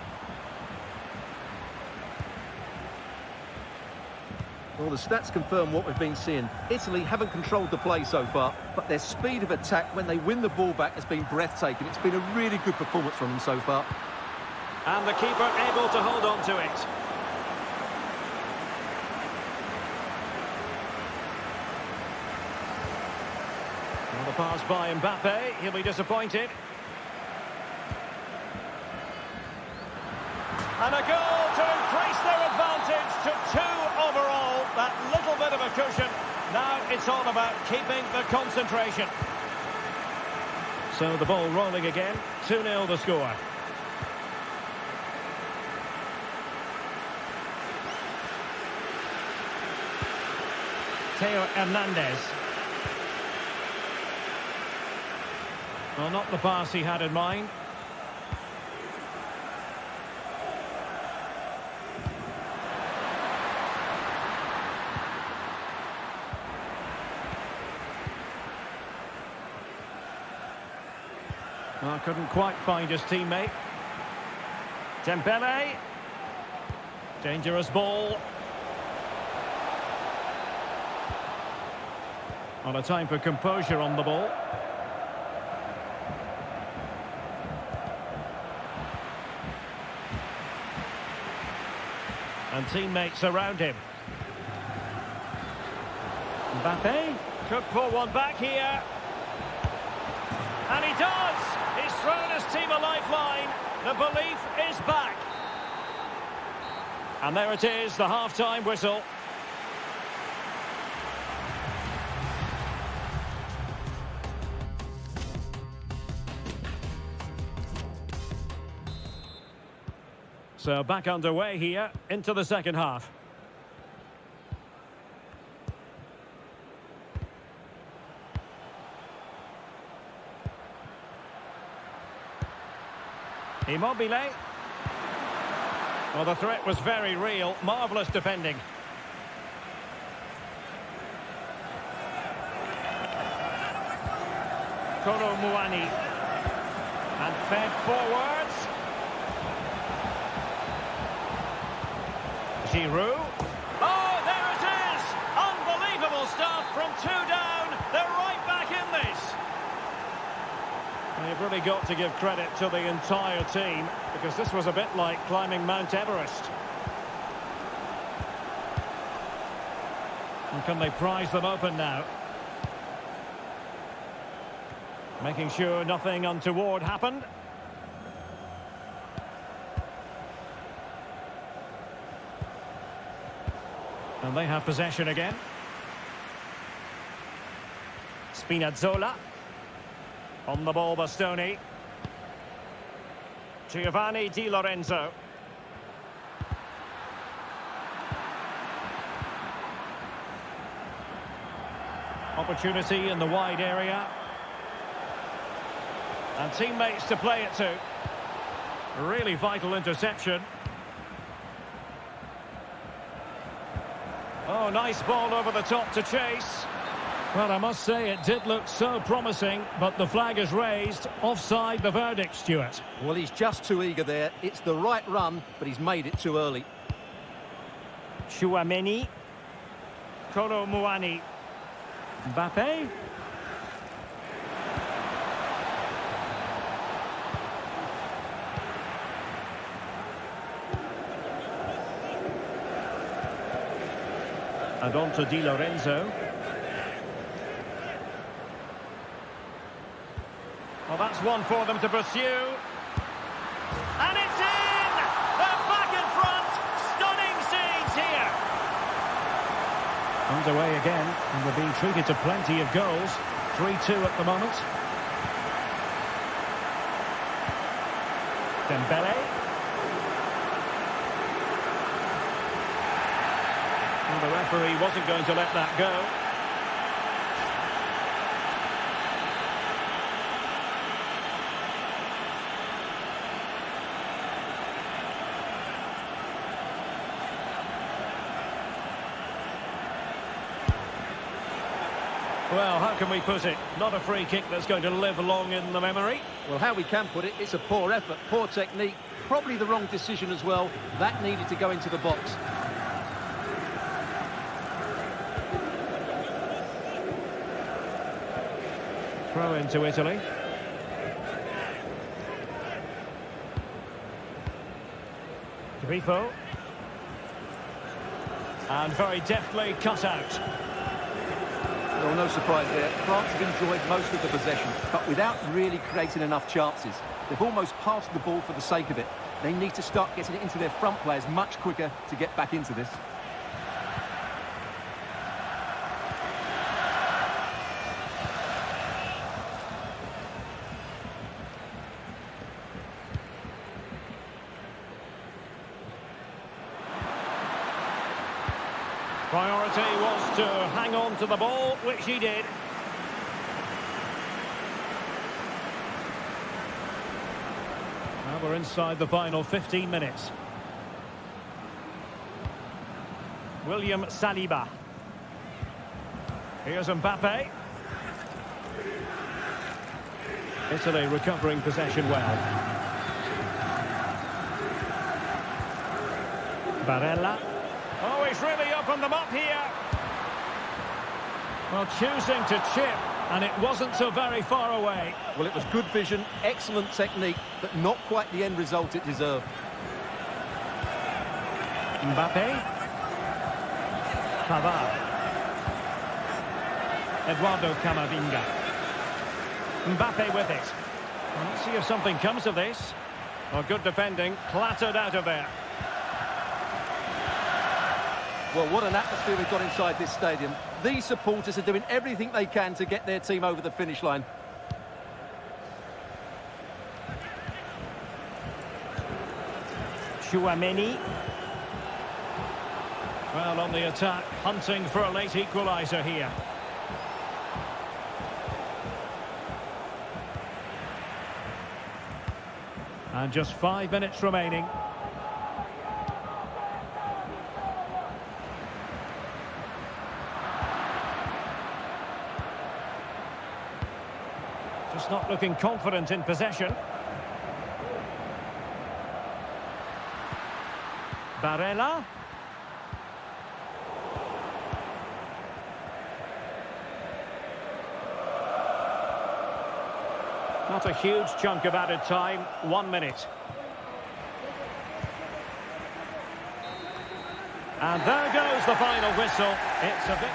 S2: Well, the stats confirm what we've been seeing. Italy haven't controlled the play so far, but their speed of attack when they win the ball back has been breathtaking. It's been a really good performance from them so far.
S1: And the keeper able to hold on to it. Well, the pass by Mbappe. He'll be disappointed. And a goal to increase their advantage to 2 overall. That little bit of a cushion. Now it's all about keeping the concentration. So the ball rolling again. 2-0 the score. Theo Hernandez. Well, not the pass he had in mind. Well, couldn't quite find his teammate. Dembele. Dangerous ball. On a time for composure on the ball. And teammates around him. Mbappe could pull one back here. And he does! He's thrown his team a lifeline. The belief is back. And there it is, the half-time whistle. So back underway here into the second half. Immobile. Well, the threat was very real. Marvellous defending. Kolo Muani. And fed forwards. Giroud. Oh, there it is! A really got to give credit to the entire team, because this was a bit like climbing Mount Everest. And can they prize them open now? Making sure nothing untoward happened. And they have possession again. Spinazzola. On the ball, Bastoni. Giovanni Di Lorenzo. Opportunity in the wide area. And teammates to play it to. Really vital interception. Oh, nice ball over the top to chase. Well, I must say it did look so promising, but the flag is raised. Offside the verdict, Stuart.
S2: Well, he's just too eager there. It's the right run, but he's made it too early.
S1: Chouameni. Kolo Muani. Mbappe. And on to Di Lorenzo. Well, that's one for them to pursue. And it's in! They're back in front! Stunning scenes here! Underway again, and we're being treated to plenty of goals. 3-2 at the moment. Dembele. Well, the referee wasn't going to let that go. Well, how can we put it? Not a free kick that's going to live long in the memory.
S2: Well, how we can put it, it's a poor effort, poor technique, probably the wrong decision as well. That needed to go into the box.
S1: Throw into Italy. Grifo. And very deftly cut out.
S2: Well, no surprise there. France have enjoyed most of the possession, but without really creating enough chances. They've almost passed the ball for the sake of it. They need to start getting it into their front players much quicker to get back into this.
S1: Priority was to hang on to the ball, which he did. Now we're inside the final 15 minutes. William Saliba. Here's Mbappe. Italy recovering possession well. Barella. Oh, he's really opened them up here. Well, choosing to chip, and it wasn't so very far away.
S2: Well, it was good vision, excellent technique, but not quite the end result it deserved.
S1: Mbappe. Pavard. Eduardo Camavinga. Mbappe with it. Well, let's see if something comes of this. Well, good defending, clattered out of there.
S2: Well, what an atmosphere we've got inside this stadium. These supporters are doing everything they can to get their team over the finish line.
S1: Chouameni. Well, on the attack, hunting for a late equaliser here. And just 5 minutes remaining. Just not looking confident in possession. Barella. Not a huge chunk of added time, 1 minute. And there goes the final whistle. It's a bit...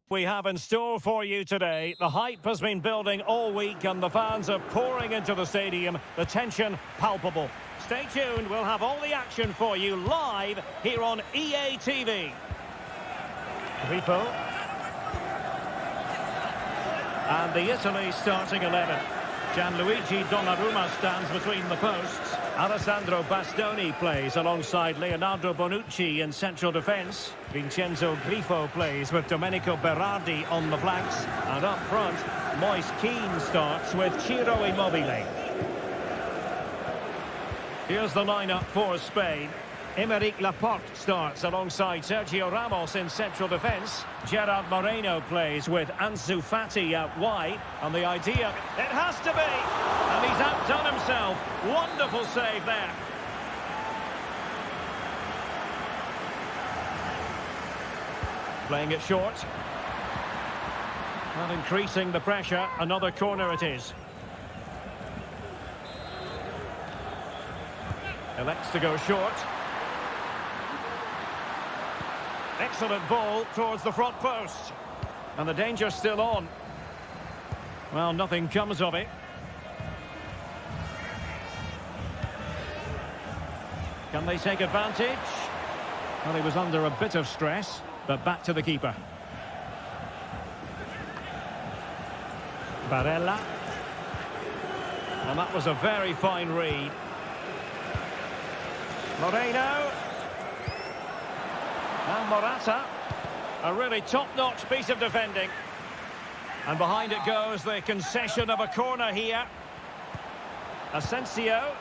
S1: We have in store for you today. The hype has been building all week and the fans are pouring into the stadium. The tension palpable. Stay tuned, we'll have all the action for you live here on EA TV. Grifo. And the Italy starting 11. Gianluigi Donnarumma stands between the posts. Alessandro Bastoni plays alongside Leonardo Bonucci in central defence. Vincenzo Grifo plays with Domenico Berardi on the flanks. And up front, Moise Kean starts with Ciro Immobile. Here's the lineup for Spain. Aymeric Laporte starts alongside Sergio Ramos in central defence. Gerard Moreno plays with Ansu Fati out wide. And the idea, it has to be! And he's outdone himself. Wonderful save there. Playing it short. And increasing the pressure. Another corner it is. Elects to go short. Excellent ball towards the front post. And the danger's still on. Well, nothing comes of it. Can they take advantage? Well, he was under a bit of stress, but back to the keeper. Barella. And that was a very fine read. Moreno. And Morata. A really top-notch piece of defending. And behind it goes the concession of a corner here. Asensio.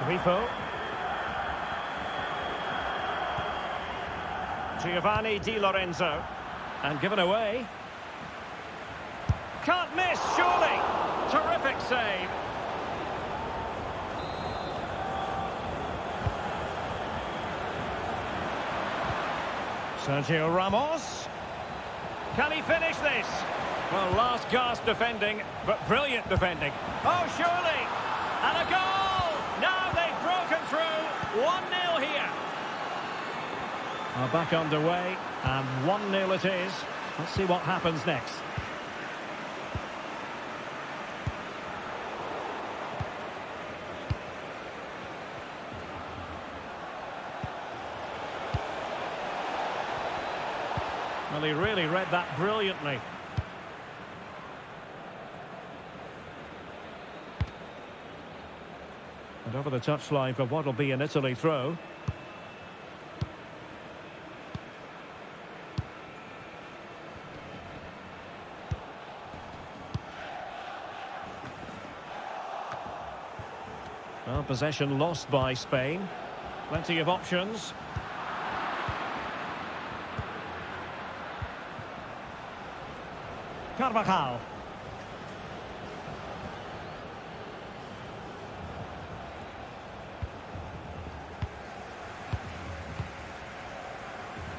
S1: Grifo. Giovanni Di Lorenzo. And given away. Can't miss, surely. Terrific save. Sergio Ramos. Can he finish this? Well, last gasp defending, but brilliant defending. Oh, surely. And a goal! Now they've broken through. 1-0 here. Back underway, and 1-0 it is. Let's see what happens next. Well, he really read that brilliantly. And over the touchline for what will be an Italy throw. Well, possession lost by Spain. Plenty of options. Carvajal.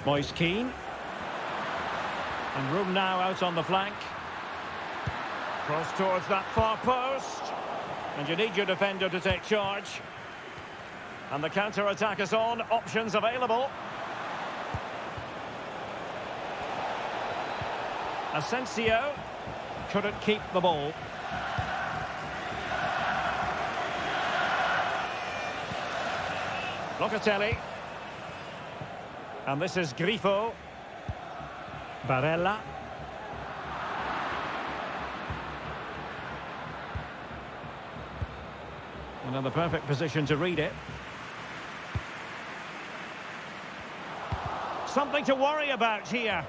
S1: Moise Keane. And room now out on the flank. Cross towards that far post. And you need your defender to take charge. And the counter-attack is on. Options available. Asensio couldn't keep the ball. Locatelli. And this is Grifo. Barella. Another perfect position to read it. Something to worry about here.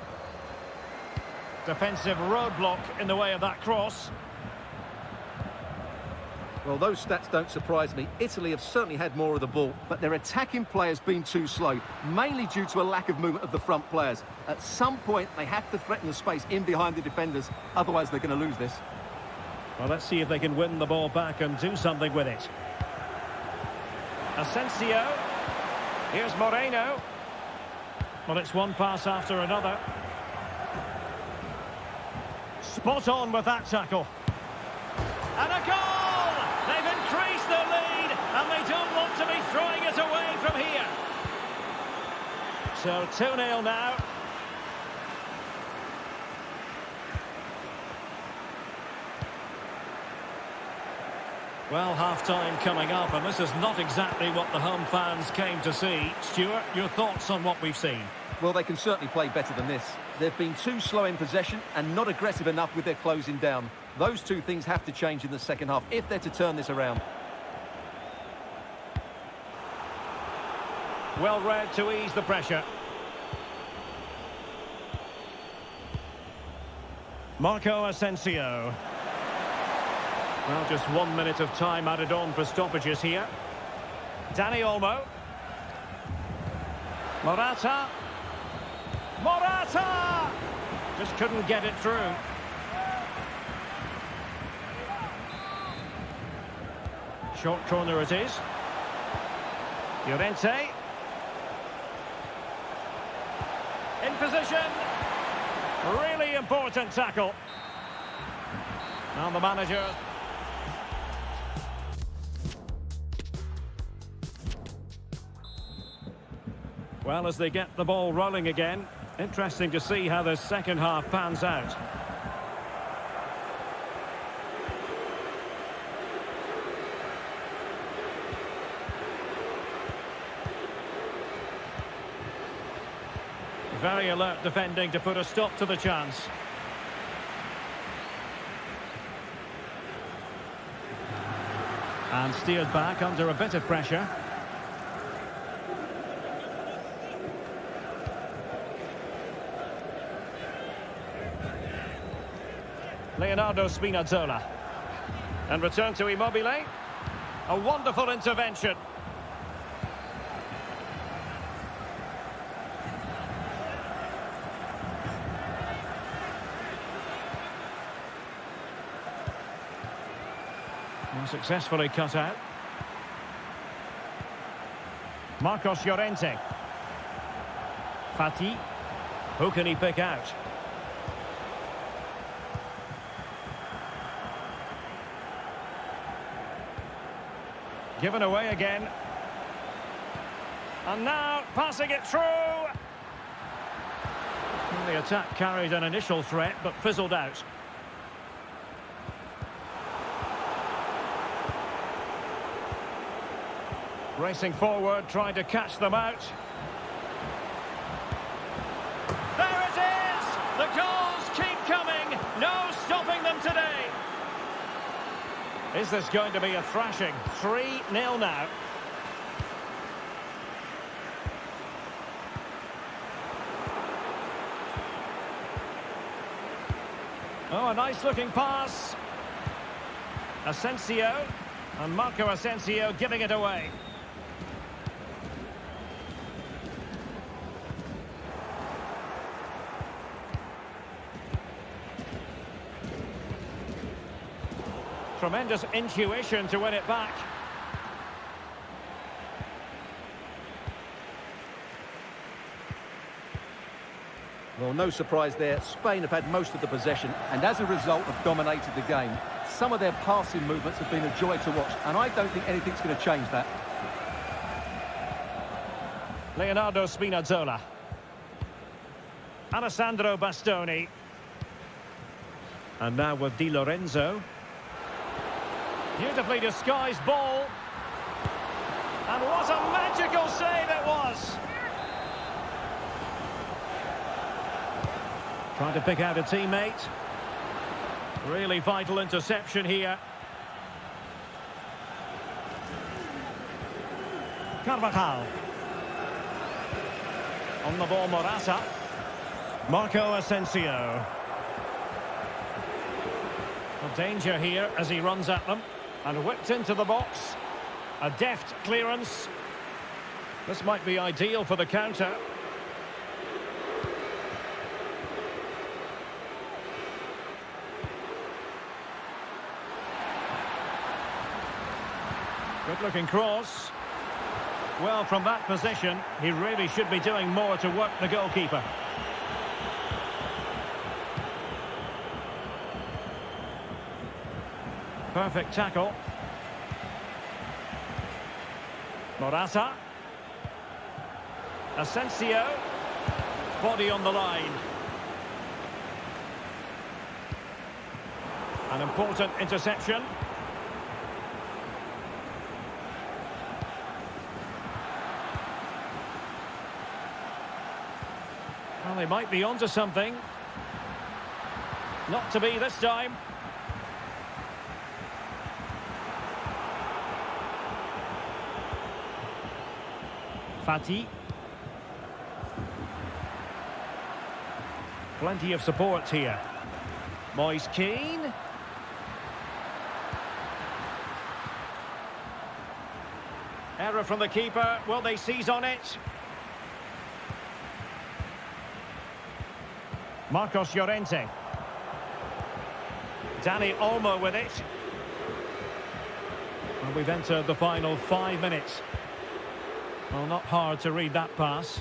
S1: Defensive roadblock in the way of that cross.
S2: Well, those stats don't surprise me. Italy have certainly had more of the ball, but their attacking players been too slow, mainly due to a lack of movement of the front players. At some point, they have to threaten the space in behind the defenders, otherwise they're going to lose this.
S1: Well, let's see if they can win the ball back and do something with it. Asensio. Here's Moreno. Well, it's one pass after another. Spot on with that tackle. And a goal! They've increased their lead, and they don't want to be throwing it away from here. So 2-0 now. Well, half-time coming up, and this is not exactly what the home fans came to see. Stuart, your thoughts on what we've seen?
S2: Well, they can certainly play better than this. They've been too slow in possession and not aggressive enough with their closing down. Those two things have to change in the second half if they're to turn this around.
S1: Well read to ease the pressure. Marco Asensio. Well, just 1 minute of time added on for stoppages here. Dani Olmo. Morata. Morata! Just couldn't get it through. Short corner it is. Llorente. In position. Really important tackle. Now the manager. Well, as they get the ball rolling again, interesting to see how the second half pans out. Very alert defending to put a stop to the chance. And steered back under a bit of pressure. Leonardo Spinazzola. And return to Immobile. A wonderful intervention. And successfully cut out. Marcos Llorente. Fati. Who can he pick out? Given away again. And now passing it through. Well, the attack carried an initial threat but fizzled out. Racing forward, trying to catch them out. There it is! The goals keep coming. No stopping them today. Is this going to be a thrashing? 3-0 now. Oh, a nice looking pass. Asensio. And Marco Asensio giving it away. Tremendous intuition to win it back.
S2: Well, no surprise there. Spain have had most of the possession and as a result have dominated the game. Some of their passing movements have been a joy to watch and I don't think anything's going to change that.
S1: Leonardo Spinazzola. Alessandro Bastoni. And now with Di Lorenzo. Beautifully disguised ball. And what a magical save it was. Trying to pick out a teammate. Really vital interception here. Carvajal. On the ball, Morata. Marco Asensio. A danger here as he runs at them. And whipped into the box. A deft clearance. This might be ideal for the counter. Good looking cross. Well, from that position, he really should be doing more to work the goalkeeper. Perfect tackle. Morata. Asensio. Body on the line. An important interception. Well, they might be onto something. Not to be this time. Fati. Plenty of support here. Moise Keane. Error from the keeper. Will they seize on it? Marcos Llorente. Dani Olmo with it. And we've entered the final 5 minutes. Well, not hard to read that pass.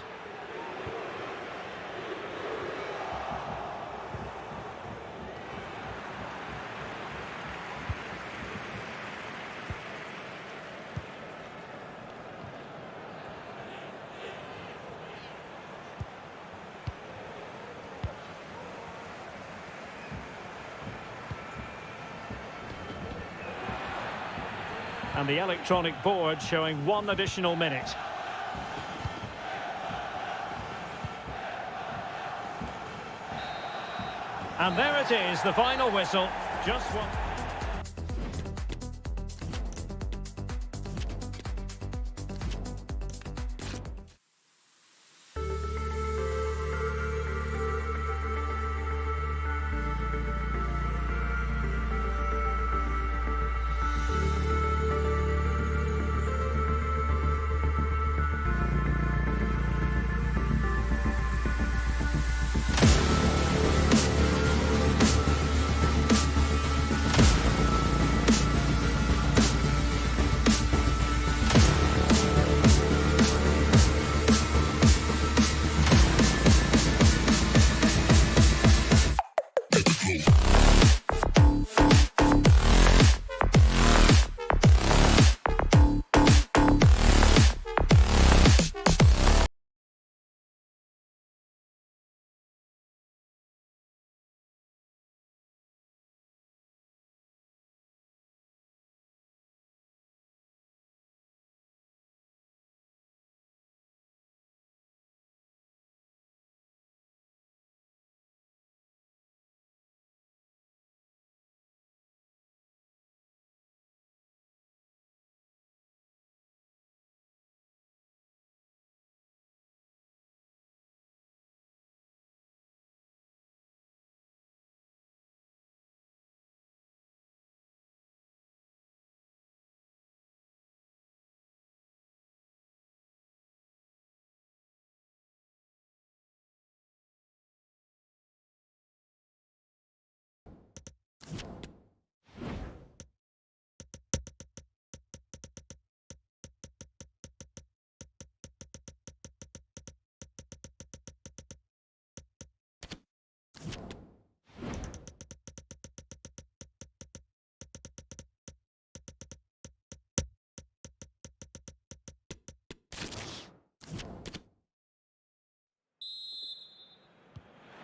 S1: And the electronic board showing 1 additional minute. And there it is, the final whistle. Just one.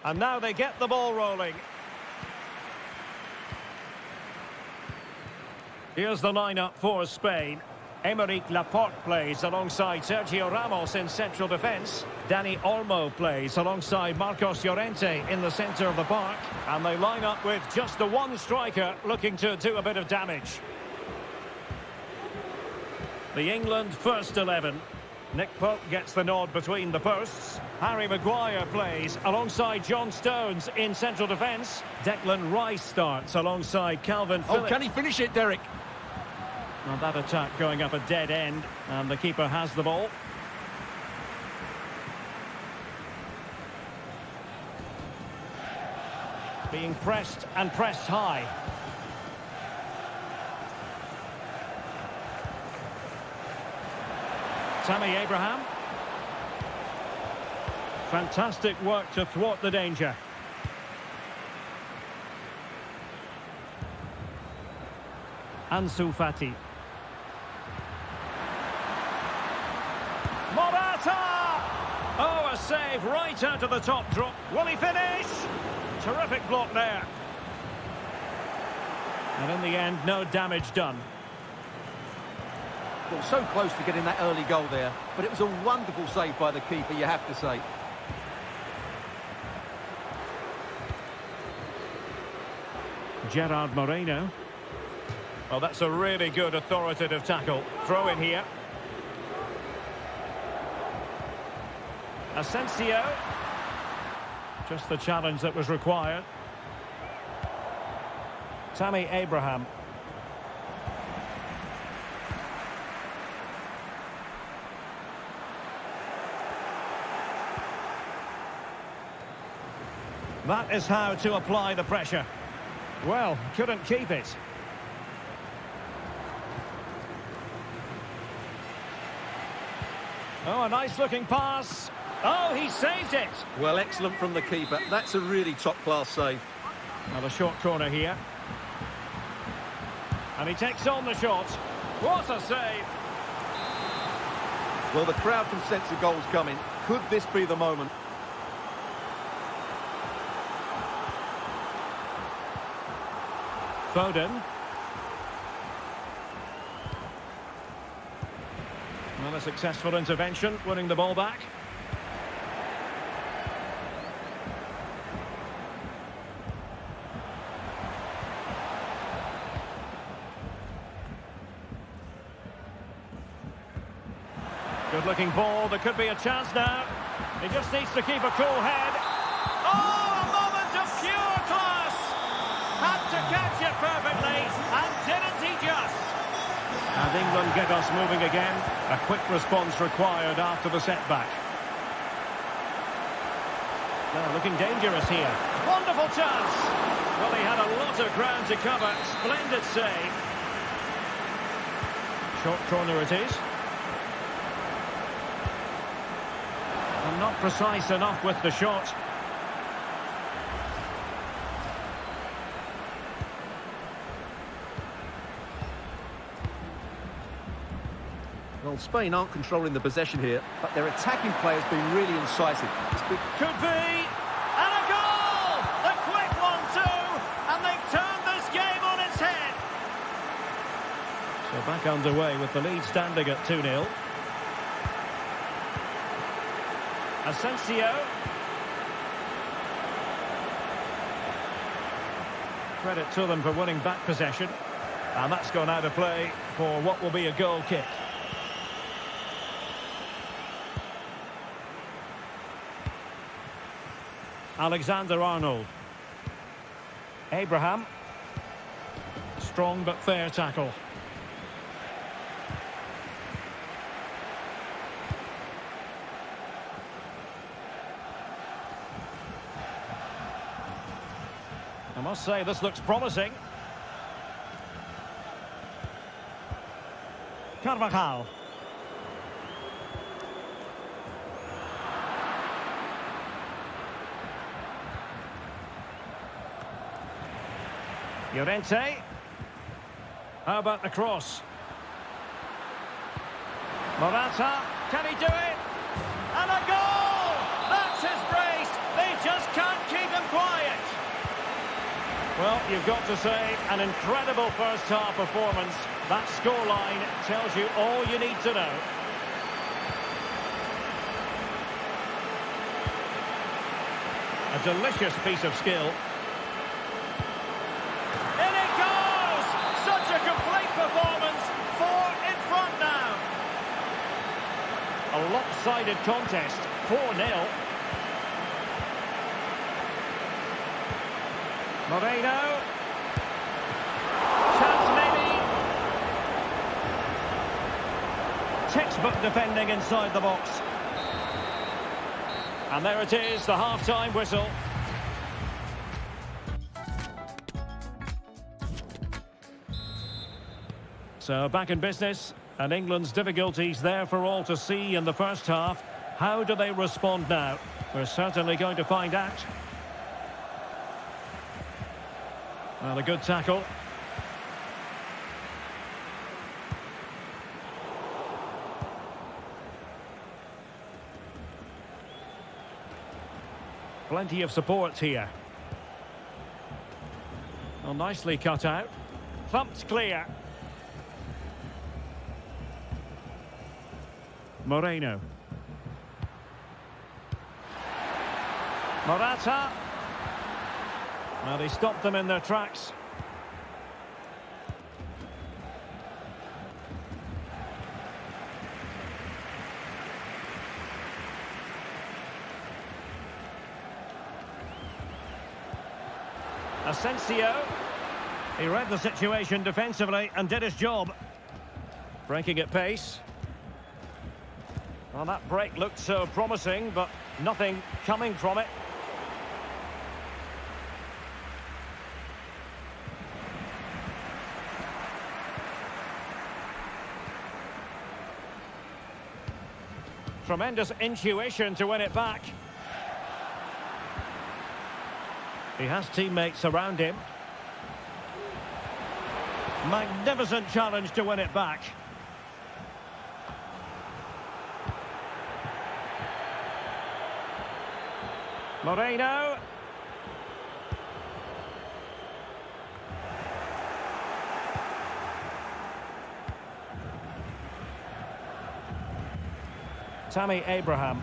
S1: And now they get the ball rolling. Here's the lineup for Spain. Aymeric Laporte plays alongside Sergio Ramos in central defence. Dani Olmo plays alongside Marcos Llorente in the centre of the park. And they line up with just the one striker looking to do a bit of damage. The England first 11. Nick Pope gets the nod between the posts. Harry Maguire plays alongside John Stones in central defence. Declan Rice starts alongside Calvin Phillips.
S2: Oh, can he finish it, Derek?
S1: Well, that attack going up a dead end, and the keeper has the ball. Being pressed and pressed high. Tammy Abraham. Fantastic work to thwart the danger. Ansu Fati. Morata! Oh, a save right out of the top drop. Will he finish? Terrific block there. And in the end, no damage done.
S2: Well, so close to getting that early goal there, but it was a wonderful save by the keeper, you have to say.
S1: Gerard Moreno. Well, that's a really good authoritative tackle. Throw in here. Asensio. Just the challenge that was required. Tammy Abraham. That is how to apply the pressure. Well, couldn't keep it. Oh, a nice-looking pass. Oh, he saved it.
S2: Well, excellent from the keeper. That's a really top-class save.
S1: Now the short corner here. And he takes on the shot. What a save.
S2: Well, the crowd can sense the goal's coming. Could this be the moment?
S1: Foden. Well, a successful intervention, winning the ball back. Good-looking ball. There could be a chance now. He just needs to keep a cool head. Oh, a moment of pure class! Had to catch it perfectly, and didn't he just? And England get us moving again. A quick response required after the setback. Now looking dangerous here. Wonderful chance! Well, he had a lot of ground to cover. Splendid save. Short corner it is. And not precise enough with the shot.
S2: Well, Spain aren't controlling the possession here, but their attacking play has been really incisive.
S1: Could be! And a goal! A quick one too! And they've turned this game on its head! So back underway with the lead standing at 2-0. Asensio. Credit to them for winning back possession. And that's gone out of play for what will be a goal kick. Alexander-Arnold. Abraham. Strong but fair tackle. I must say, this looks promising. Carvajal. Llorente. How about the cross? Morata. Can he do it? And a goal! That's his brace. They just can't keep Well, you've got to say, an incredible first-half performance. That scoreline tells you all you need to know. A delicious piece of skill. In it goes! Such a complete performance. 4 in front now. A lopsided contest. 4-0. Moreno. Chance maybe. Textbook defending inside the box. And there it is, the half-time whistle. So back in business, and England's difficulties there for all to see in the first half. How do they respond now? We're certainly going to find out. Well, a good tackle. Plenty of support here. Well, nicely cut out. Thumped clear. Moreno. Morata. Well, they stopped them in their tracks. Asensio. He read the situation defensively and did his job. Breaking at pace. Well, that break looked so promising, but nothing coming from it. Tremendous intuition to win it back. He has teammates around him. Magnificent challenge to win it back. Moreno. Tammy Abraham.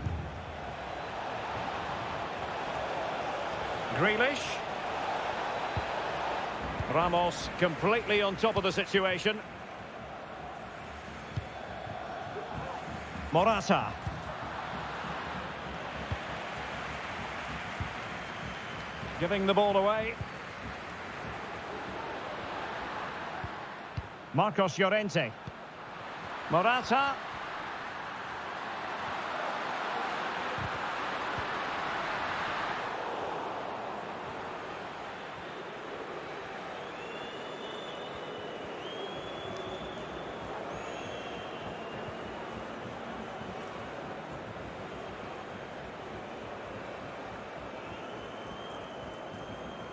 S1: Grealish. Ramos completely on top of the situation. Morata. Giving the ball away. Marcos Llorente. Morata.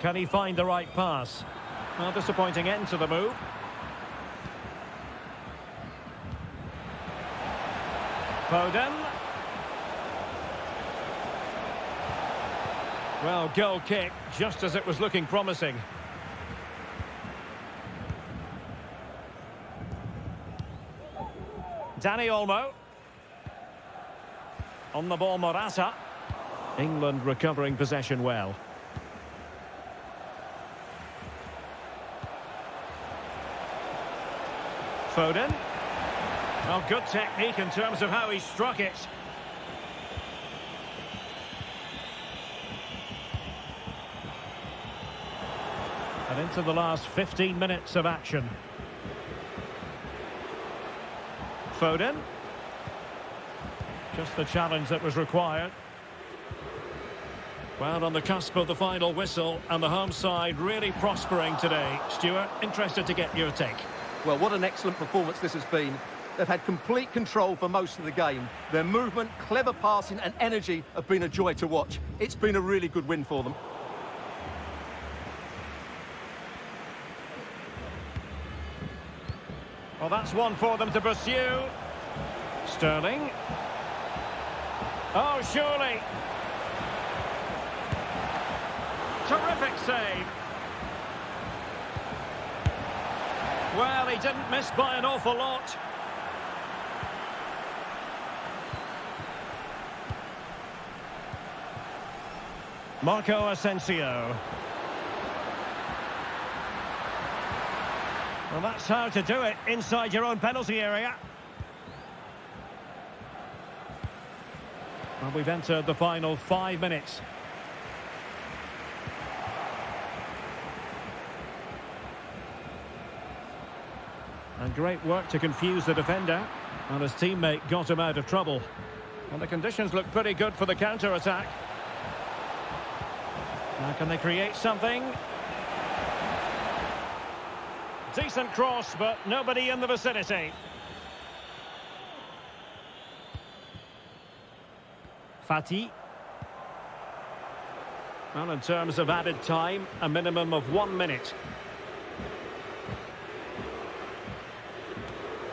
S1: Can he find the right pass? Well, disappointing end to the move. Foden. Well, goal kick, just as it was looking promising. Dani Olmo. On the ball, Morata. England recovering possession well. Foden. Well, good technique in terms of how he struck it. And into the last 15 minutes of action. Foden. Just the challenge that was required. Well, on the cusp of the final whistle, and the home side really prospering today. Stuart, interested to get your take.
S2: Well, what an excellent performance this has been. They've had complete control for most of the game. Their movement, clever passing and energy have been a joy to watch. It's been a really good win for them.
S1: Well, that's one for them to pursue. Sterling. Oh, surely. Terrific save. Well, he didn't miss by an awful lot. Marco Asensio. Well, that's how to do it inside your own penalty area. Well, we've entered the final 5 minutes. And great work to confuse the defender. And his teammate got him out of trouble. And the conditions look pretty good for the counter-attack. Now can they create something? Decent cross, but nobody in the vicinity. Fati. Well, in terms of added time, a minimum of 1 minute.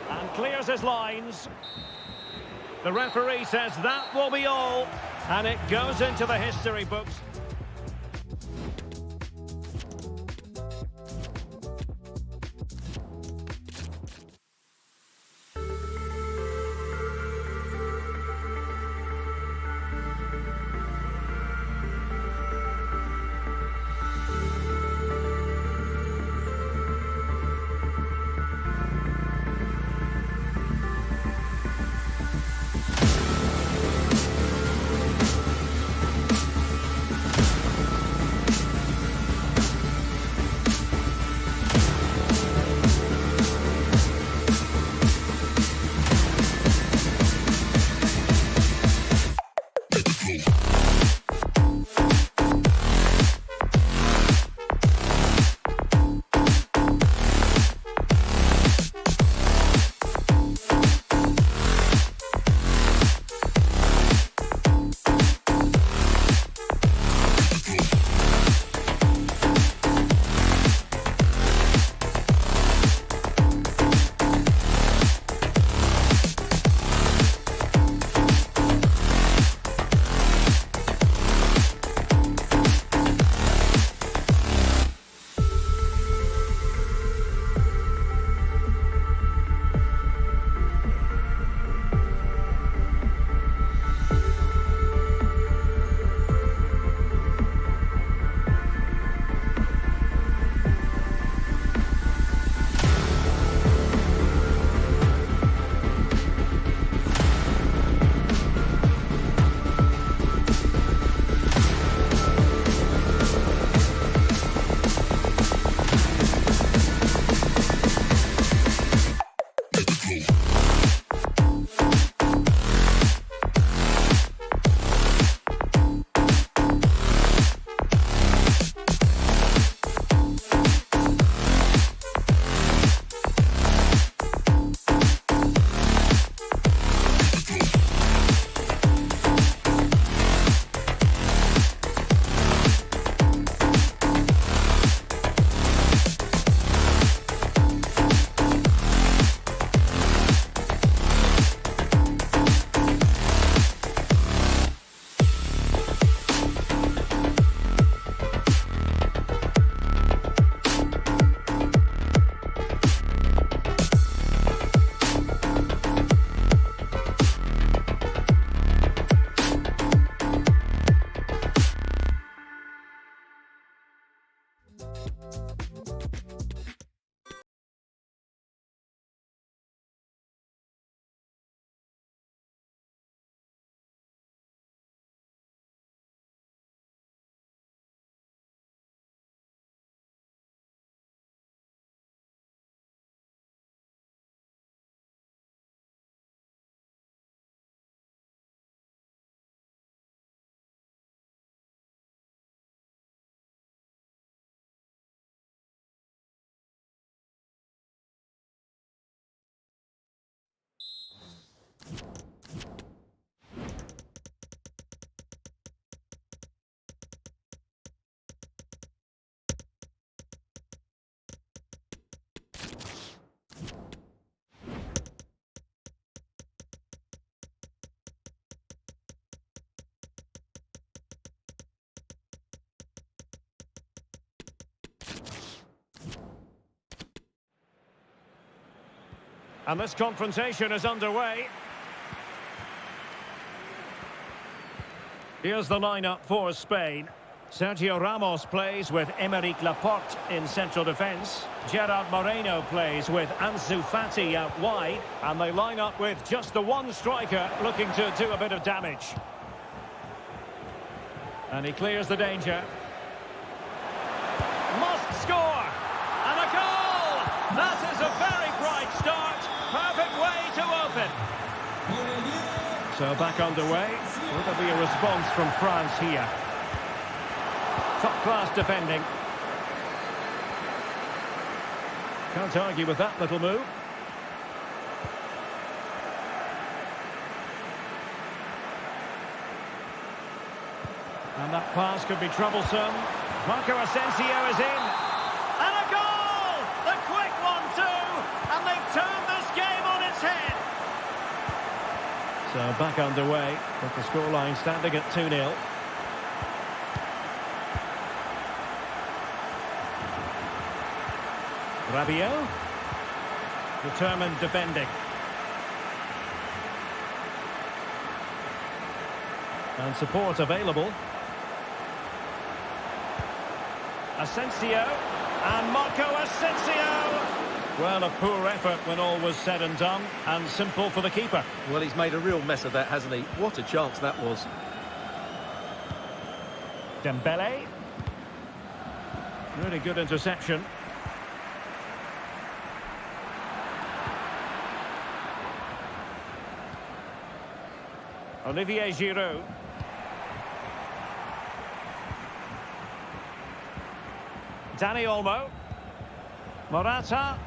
S1: And clears his lines. The referee says that will be all. And it goes into the history books. And this confrontation is underway. Here's the lineup for Spain. Sergio Ramos plays with Aymeric Laporte in central defence. Gerard Moreno plays with Ansu Fati out wide. And they line up with just the one striker looking to do a bit of damage. And he clears the danger. Must score! And a goal! That is a very bright start. Perfect way to open. So back underway. Will there be a response from France here? Top-class defending. Can't argue with that little move. And that pass could be troublesome. Marco Asensio is in. And a goal! The quick one too! And they've turned this game on its head. So back underway with the scoreline standing at 2-0. Rabiot. Determined defending. And support available. Asensio. And Marco Asensio. Well, a poor effort when all was said and done. And simple for the keeper.
S2: Well, he's made a real mess of that, hasn't he? What a chance that was.
S1: Dembele. Really good interception. Olivier Giroud. Dani Olmo. Morata.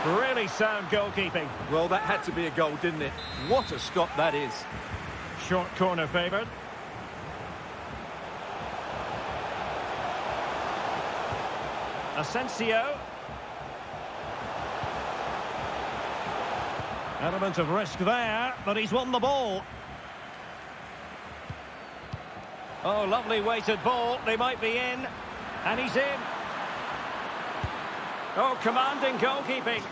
S1: Really sound goalkeeping.
S2: Well, that had to be a goal, didn't it? What a stop that is.
S1: Short corner favoured. Asensio. Element of risk there, but he's won the ball. Oh, lovely weighted ball. They might be in. And he's in. Oh, commanding goalkeeping.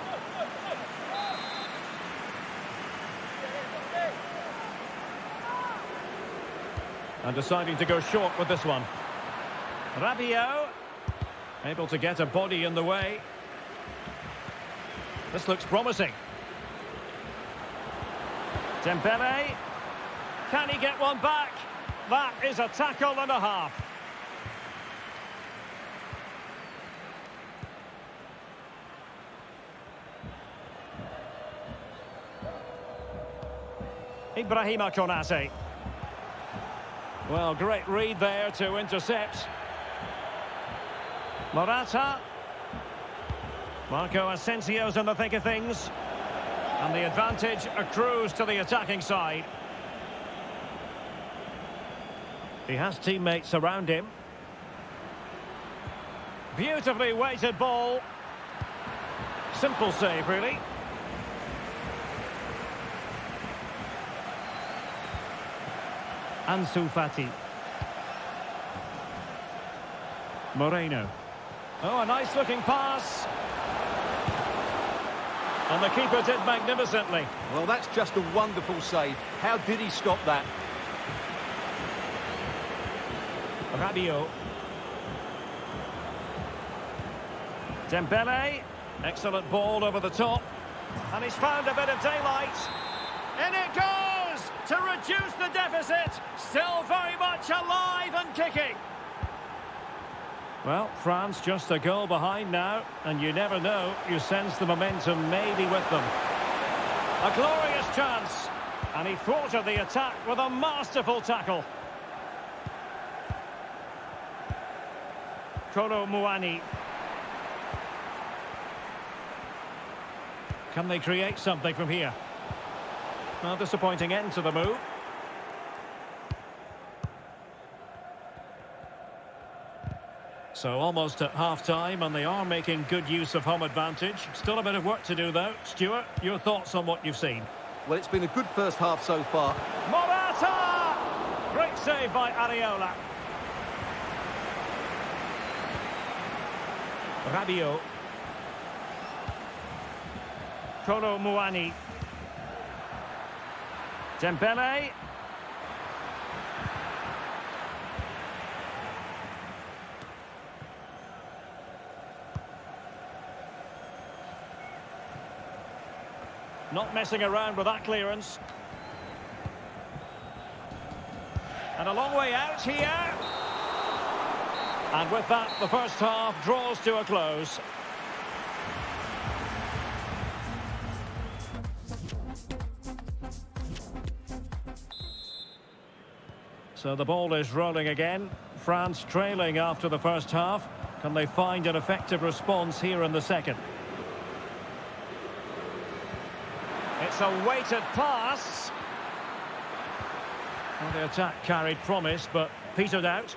S1: And deciding to go short with this one. Rabiot. Able to get a body in the way. This looks promising. Dembele. Can he get one back? That is a tackle and a half. Ibrahima Konate. Well, great read there to intercept. Morata. Marco Asensio's in the thick of things. And the advantage accrues to the attacking side. He has teammates around him. Beautifully weighted ball. Simple save, really. Ansu Fati. Moreno. Oh, a nice looking pass. And the keeper did magnificently.
S2: Well, that's just a wonderful save. How did he stop that?
S1: Rabiot. Dembele. Excellent ball over the top. And he's found a bit of daylight. In it goes to reduce the deficit. Still very much alive and kicking. Well, France just a goal behind now, and you never know, you sense the momentum may be with them. A glorious chance, and he thwarted the attack with a masterful tackle. Kolo Muani. Can they create something from here? Well, disappointing end to the move. So almost at half-time, and they are making good use of home advantage. Still a bit of work to do, though. Stuart, your thoughts on what you've seen?
S2: Well, it's been a good first half so far.
S1: Morata! Great save by Areola. Rabiot. Kolo Muani. Dembele. Not messing around with that clearance. And a long way out here. And with that, the first half draws to a close. So the ball is rolling again. France trailing after the first half. Can they find an effective response here in the second? It's a weighted pass. Well, the attack carried promise, but petered out.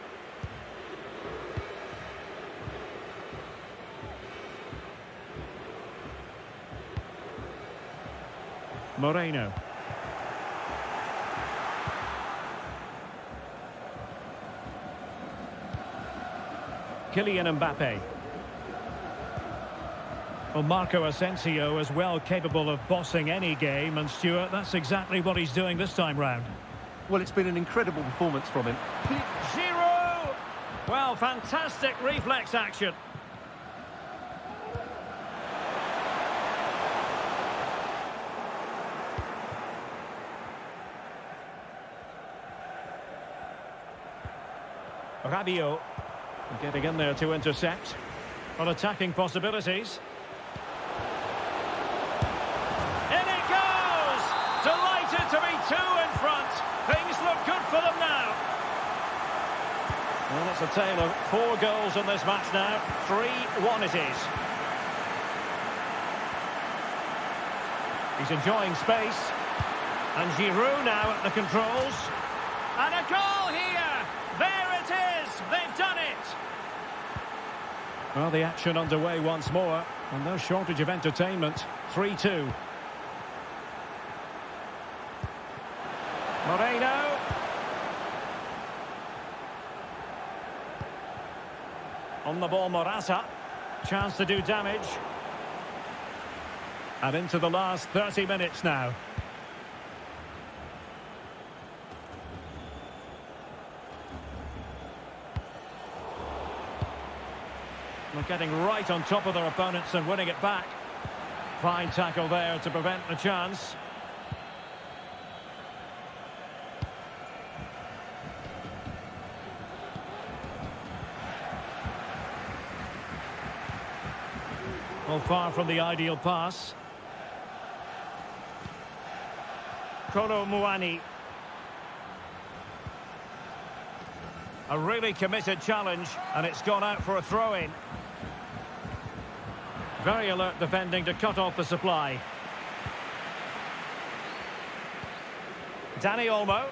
S1: Moreno. Kylian Mbappe. Well, Marco Asensio is well capable of bossing any game, and Stuart, that's exactly what he's doing this time round.
S2: Well, it's been an incredible performance from him.
S1: Giroud! Well, fantastic reflex action. Rabiot getting in there to intercept. On attacking possibilities. In it goes! Delighted to be two in front. Things look good for them now. Well, it's a tale of 4 goals in this match now. 3-1 it is. He's enjoying space. And Giroud now at the controls. And a goal here! There it is! They've done it! Well, the action underway once more, and no shortage of entertainment. 3-2. Moreno. On the ball, Morata. Chance to do damage. And into the last 30 minutes now. They're getting right on top of their opponents and winning it back. Fine tackle there to prevent the chance. Well, far from the ideal pass. Kolo Muani. A really committed challenge, and it's gone out for a throw-in. Very alert defending to cut off the supply. Dani Olmo.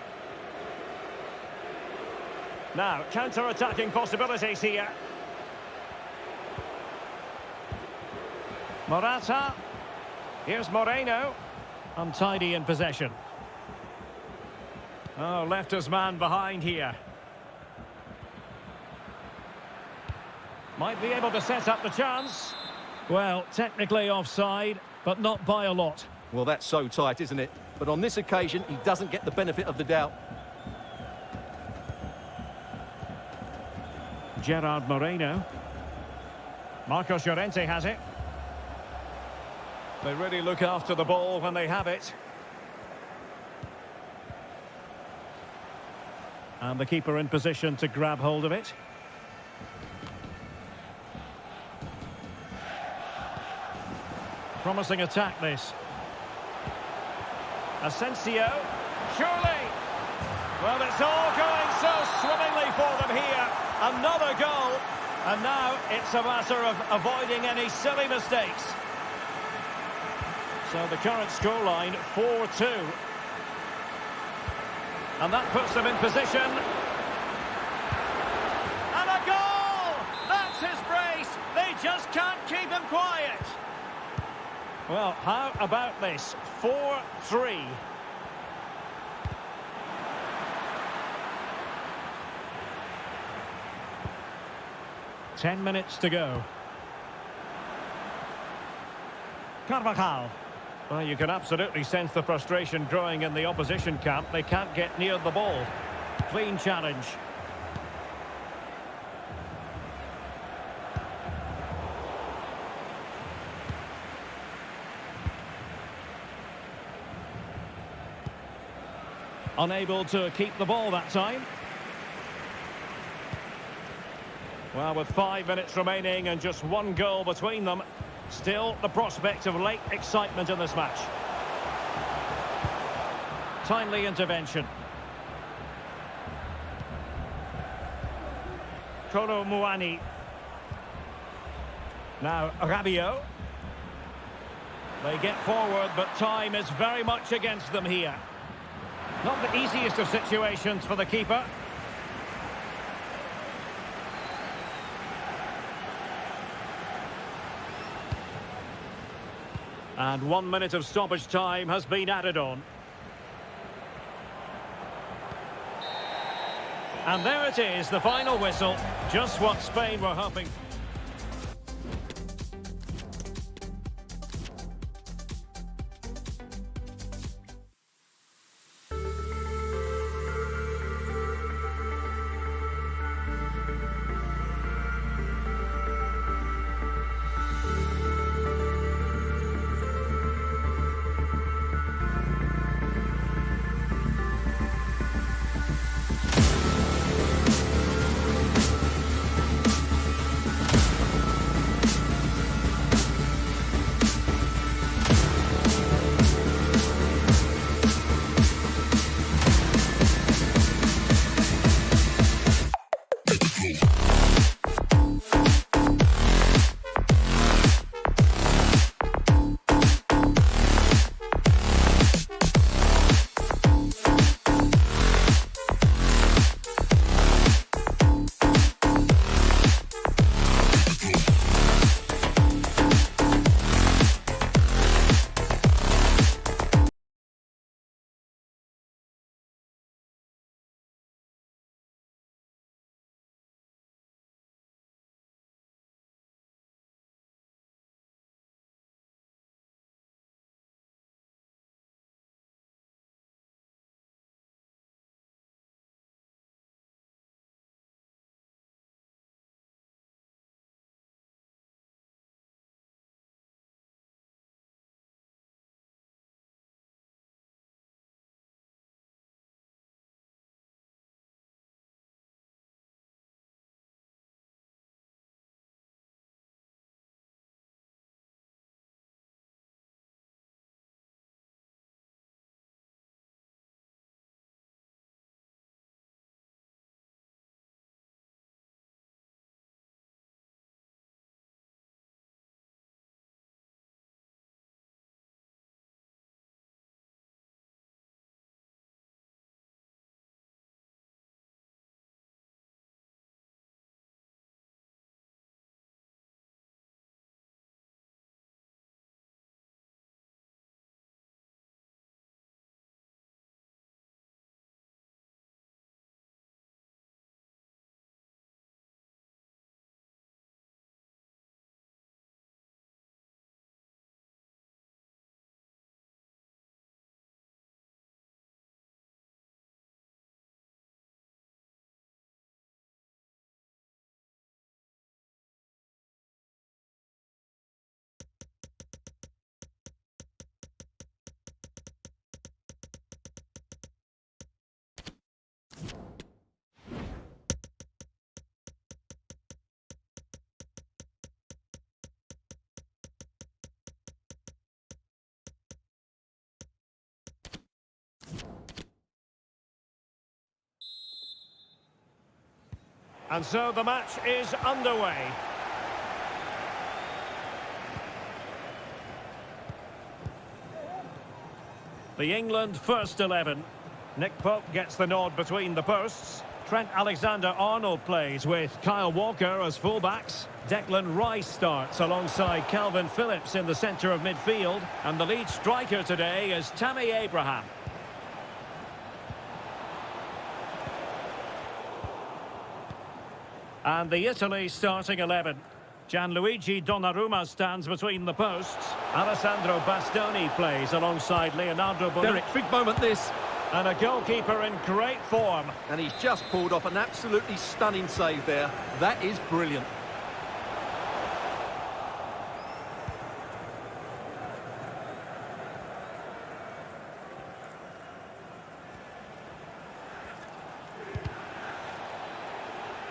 S1: Now, counter-attacking possibilities here. Morata. Here's Moreno. Untidy in possession. Oh, left his man behind here. Might be able to set up the chance. Well, technically offside, but not by a lot.
S2: Well, that's so tight, isn't it? But on this occasion, he doesn't get the benefit of the doubt.
S1: Gerard Moreno. Marcos Llorente has it. They really look after the ball when they have it. And the keeper in position to grab hold of it. Promising attack, this. Asensio. Surely. Well, it's all going so swimmingly for them here. Another goal. And now it's a matter of avoiding any silly mistakes. So the current scoreline, 4-2. And that puts them in position. And a goal! That's his brace. They just can't keep him quiet. Well, how about this? 4-3. Ten minutes to go. Carvajal. Well, you can absolutely sense the frustration growing in the opposition camp. They can't get near the ball. Clean challenge. Unable to keep the ball that time. Well, with 5 minutes remaining and just one goal between them, still the prospect of late excitement in this match. Timely intervention. Kolo Muani. Now Rabiot. They get forward, but time is very much against them here. Not the easiest of situations for the keeper. And 1 minute of stoppage time has been added on. And there it is, the final whistle. Just what Spain were hoping for. And so the match is underway. The England first 11. Nick Pope gets the nod between the posts. Trent Alexander-Arnold plays with Kyle Walker as fullbacks. Declan Rice starts alongside Calvin Phillips in the centre of midfield. And the lead striker today is Tammy Abraham. And the Italy starting 11. Gianluigi Donnarumma stands between the posts. Alessandro Bastoni plays alongside Leonardo Bonucci.
S2: Derek, big moment this.
S1: And a goalkeeper in great form.
S2: And he's just pulled off an absolutely stunning save there. That is brilliant.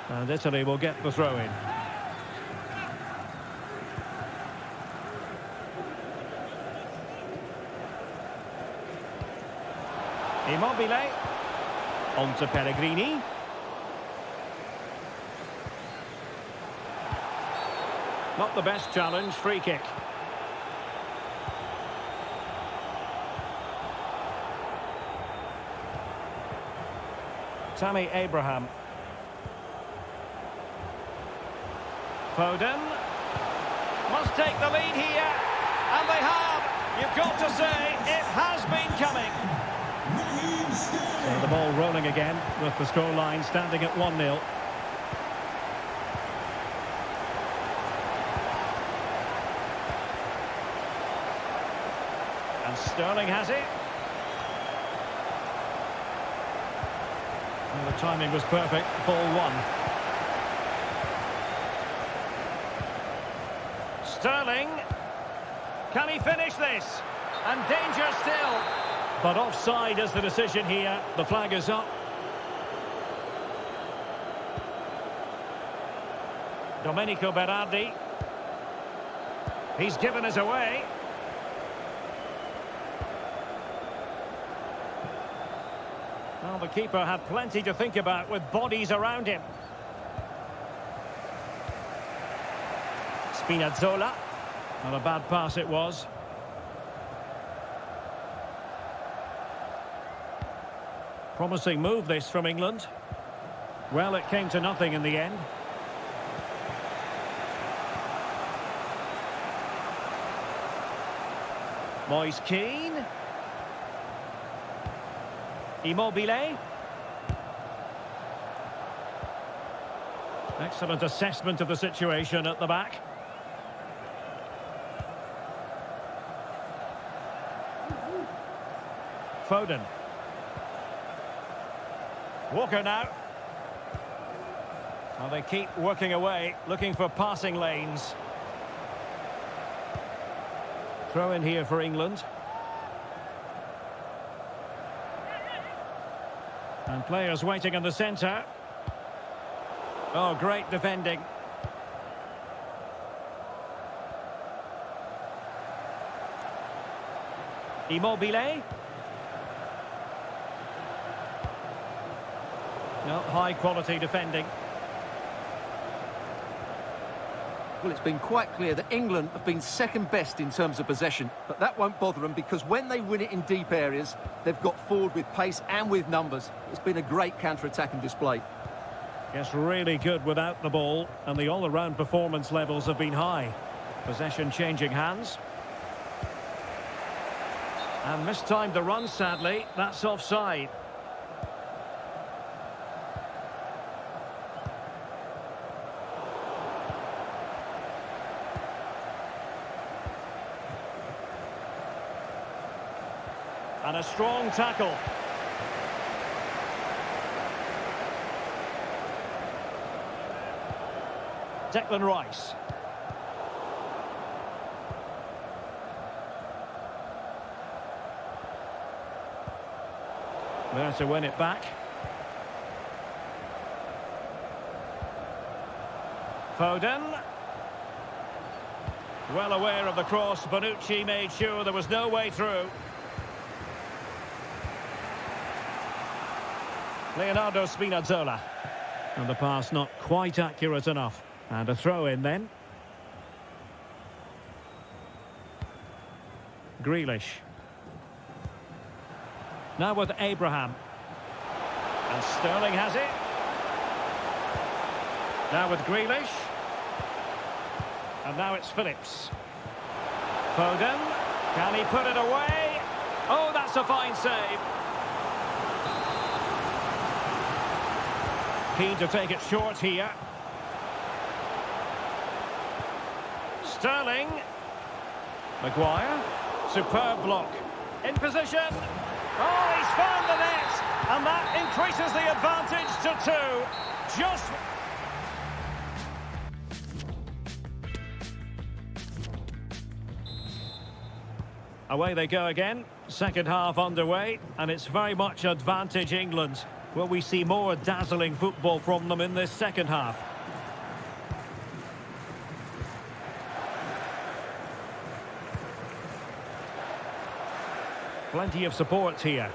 S1: And Italy will get the throw-in. Immobile. On to Pellegrini. Not the best challenge, free kick. Tammy Abraham. Foden. Must take the lead here. And they have. You've got to say, it has been coming. So the ball rolling again with the scoreline standing at 1-0. And Sterling has it. And the timing was perfect. Ball one. Sterling. Can he finish this? And danger still. But offside is the decision here. The flag is up. Domenico Berardi. He's given us away. Well, the keeper had plenty to think about with bodies around him. Spinazzola. Not a bad pass it was. Promising move this from England. Well, it came to nothing in the end. Moise Keane. Immobile. Excellent assessment of the situation at the back. Foden. Walker now. Well, they keep working away, looking for passing lanes. Throw in here for England. And players waiting in the centre. Oh, great defending. Immobile. No, high quality defending.
S2: Well, it's been quite clear that England have been second best in terms of possession, but that won't bother them because when they win it in deep areas, they've got forward with pace and with numbers. It's been a great counter-attacking display.
S1: Yes, really good without the ball, and the all-around performance levels have been high. Possession changing hands. And mistimed the run, sadly. That's offside. And a strong tackle. Declan Rice. There to win it back. Foden. Well aware of the cross, Bonucci made sure there was no way through. Leonardo Spinazzola. And the pass not quite accurate enough. And a throw in then. Grealish. Now with Abraham. And Sterling has it. Now with Grealish. And now it's Phillips. Foden. Can he put it away? Oh, that's a fine save. Keen to take it short here. Sterling. Maguire. Superb block. In position. Oh, he's found the net. And that increases the advantage to 2. Just... Away they go again. Second half underway, and it's very much advantage England. Will we see more dazzling football from them in this second half? Plenty of support here.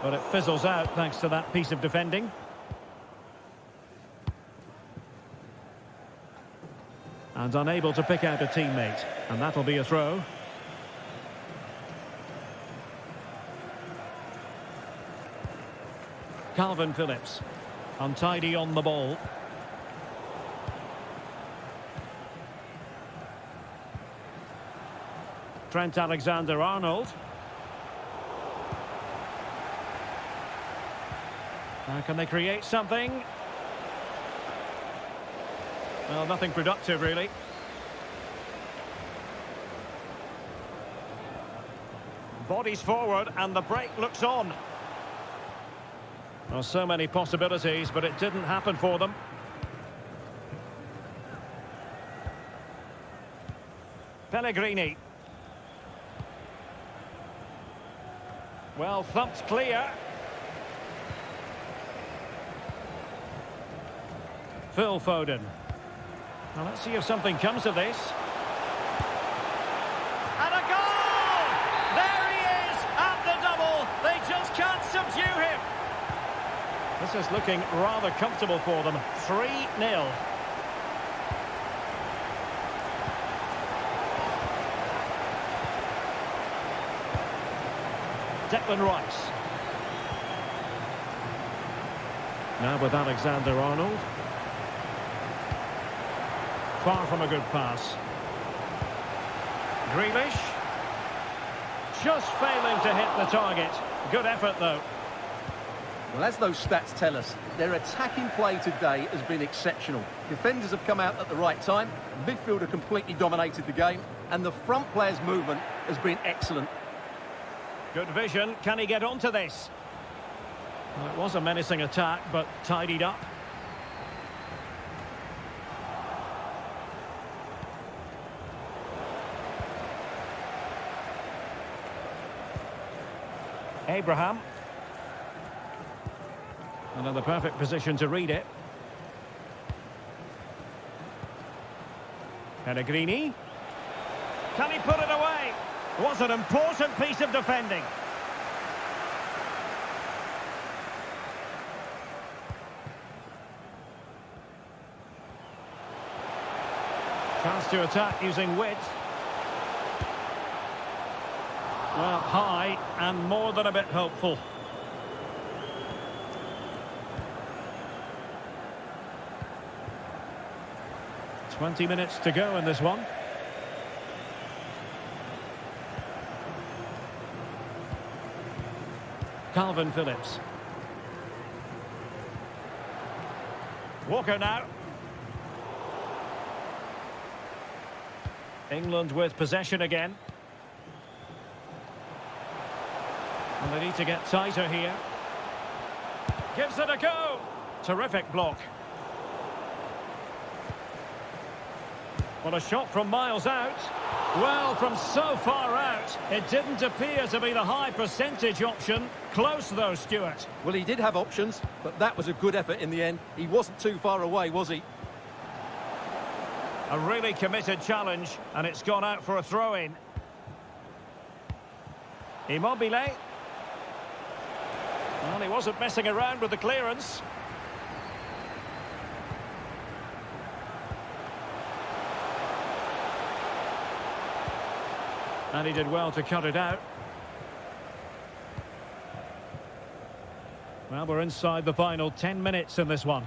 S1: But it fizzles out thanks to that piece of defending. And unable to pick out a teammate. And that'll be a throw. Calvin Phillips. Untidy on the ball. Trent Alexander-Arnold. Now can they create something? Well, nothing productive, really. Bodies forward, and the break looks on. Well, so many possibilities, but it didn't happen for them. Pellegrini. Well, thumped clear. Phil Foden. Now let's see if something comes of this. And a goal! There he is at the double. They just can't subdue him. This is looking rather comfortable for them. 3-0. Declan Rice. Now with Alexander-Arnold. Far from a good pass. Grealish. Just failing to hit the target. Good effort, though.
S2: Well, as those stats tell us, their attacking play today has been exceptional. Defenders have come out at the right time, midfielder completely dominated the game, and the front player's movement has been excellent.
S1: Good vision. Can he get onto this? Well, it was a menacing attack, but tidied up. Abraham. Another perfect position to read it. Pellegrini. Can he put it away? Was an important piece of defending. Chance to attack using width. Well, high and more than a bit hopeful. "20 minutes to go in this one. Calvin Phillips. Walker now. England with possession again. And they need to get tighter here. Gives it a go. Terrific block. What a shot from miles out. Well, from so far out, it didn't appear to be the high percentage option. Close though, Stuart.
S2: Well, he did have options, but that was a good effort in the end. He wasn't too far away, was he?
S1: A really committed challenge, and it's gone out for a throw-in. Immobile. Well, he wasn't messing around with the clearance. And he did well to cut it out. Well, we're inside the final 10 minutes in this one.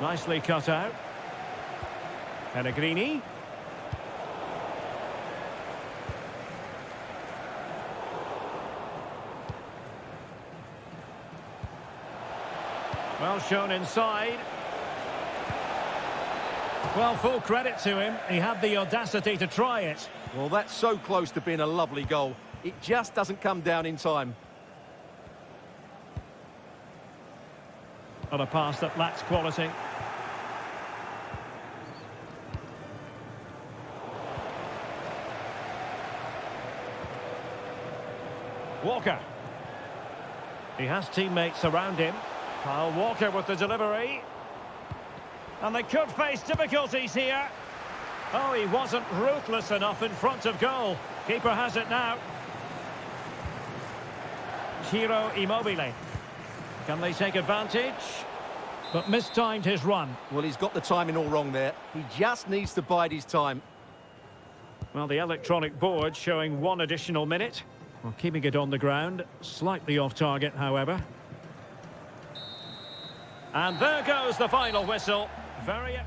S1: Nicely cut out. Pellegrini. Well shown inside. Well, full credit to him. He had the audacity to try it.
S2: Well, that's so close to being a lovely goal. It just doesn't come down in time.
S1: On a pass that lacks quality. Walker. He has teammates around him. Kyle Walker with the delivery. And they could face difficulties here. Oh, he wasn't ruthless enough in front of goal. Keeper has it now. Ciro Immobile. Can they take advantage? But mistimed his run.
S2: Well, he's got the timing all wrong there. He just needs to bide his time.
S1: Well, the electronic board showing 1 additional minute. Well, keeping it on the ground. Slightly off target, however. And there goes the final whistle. Very...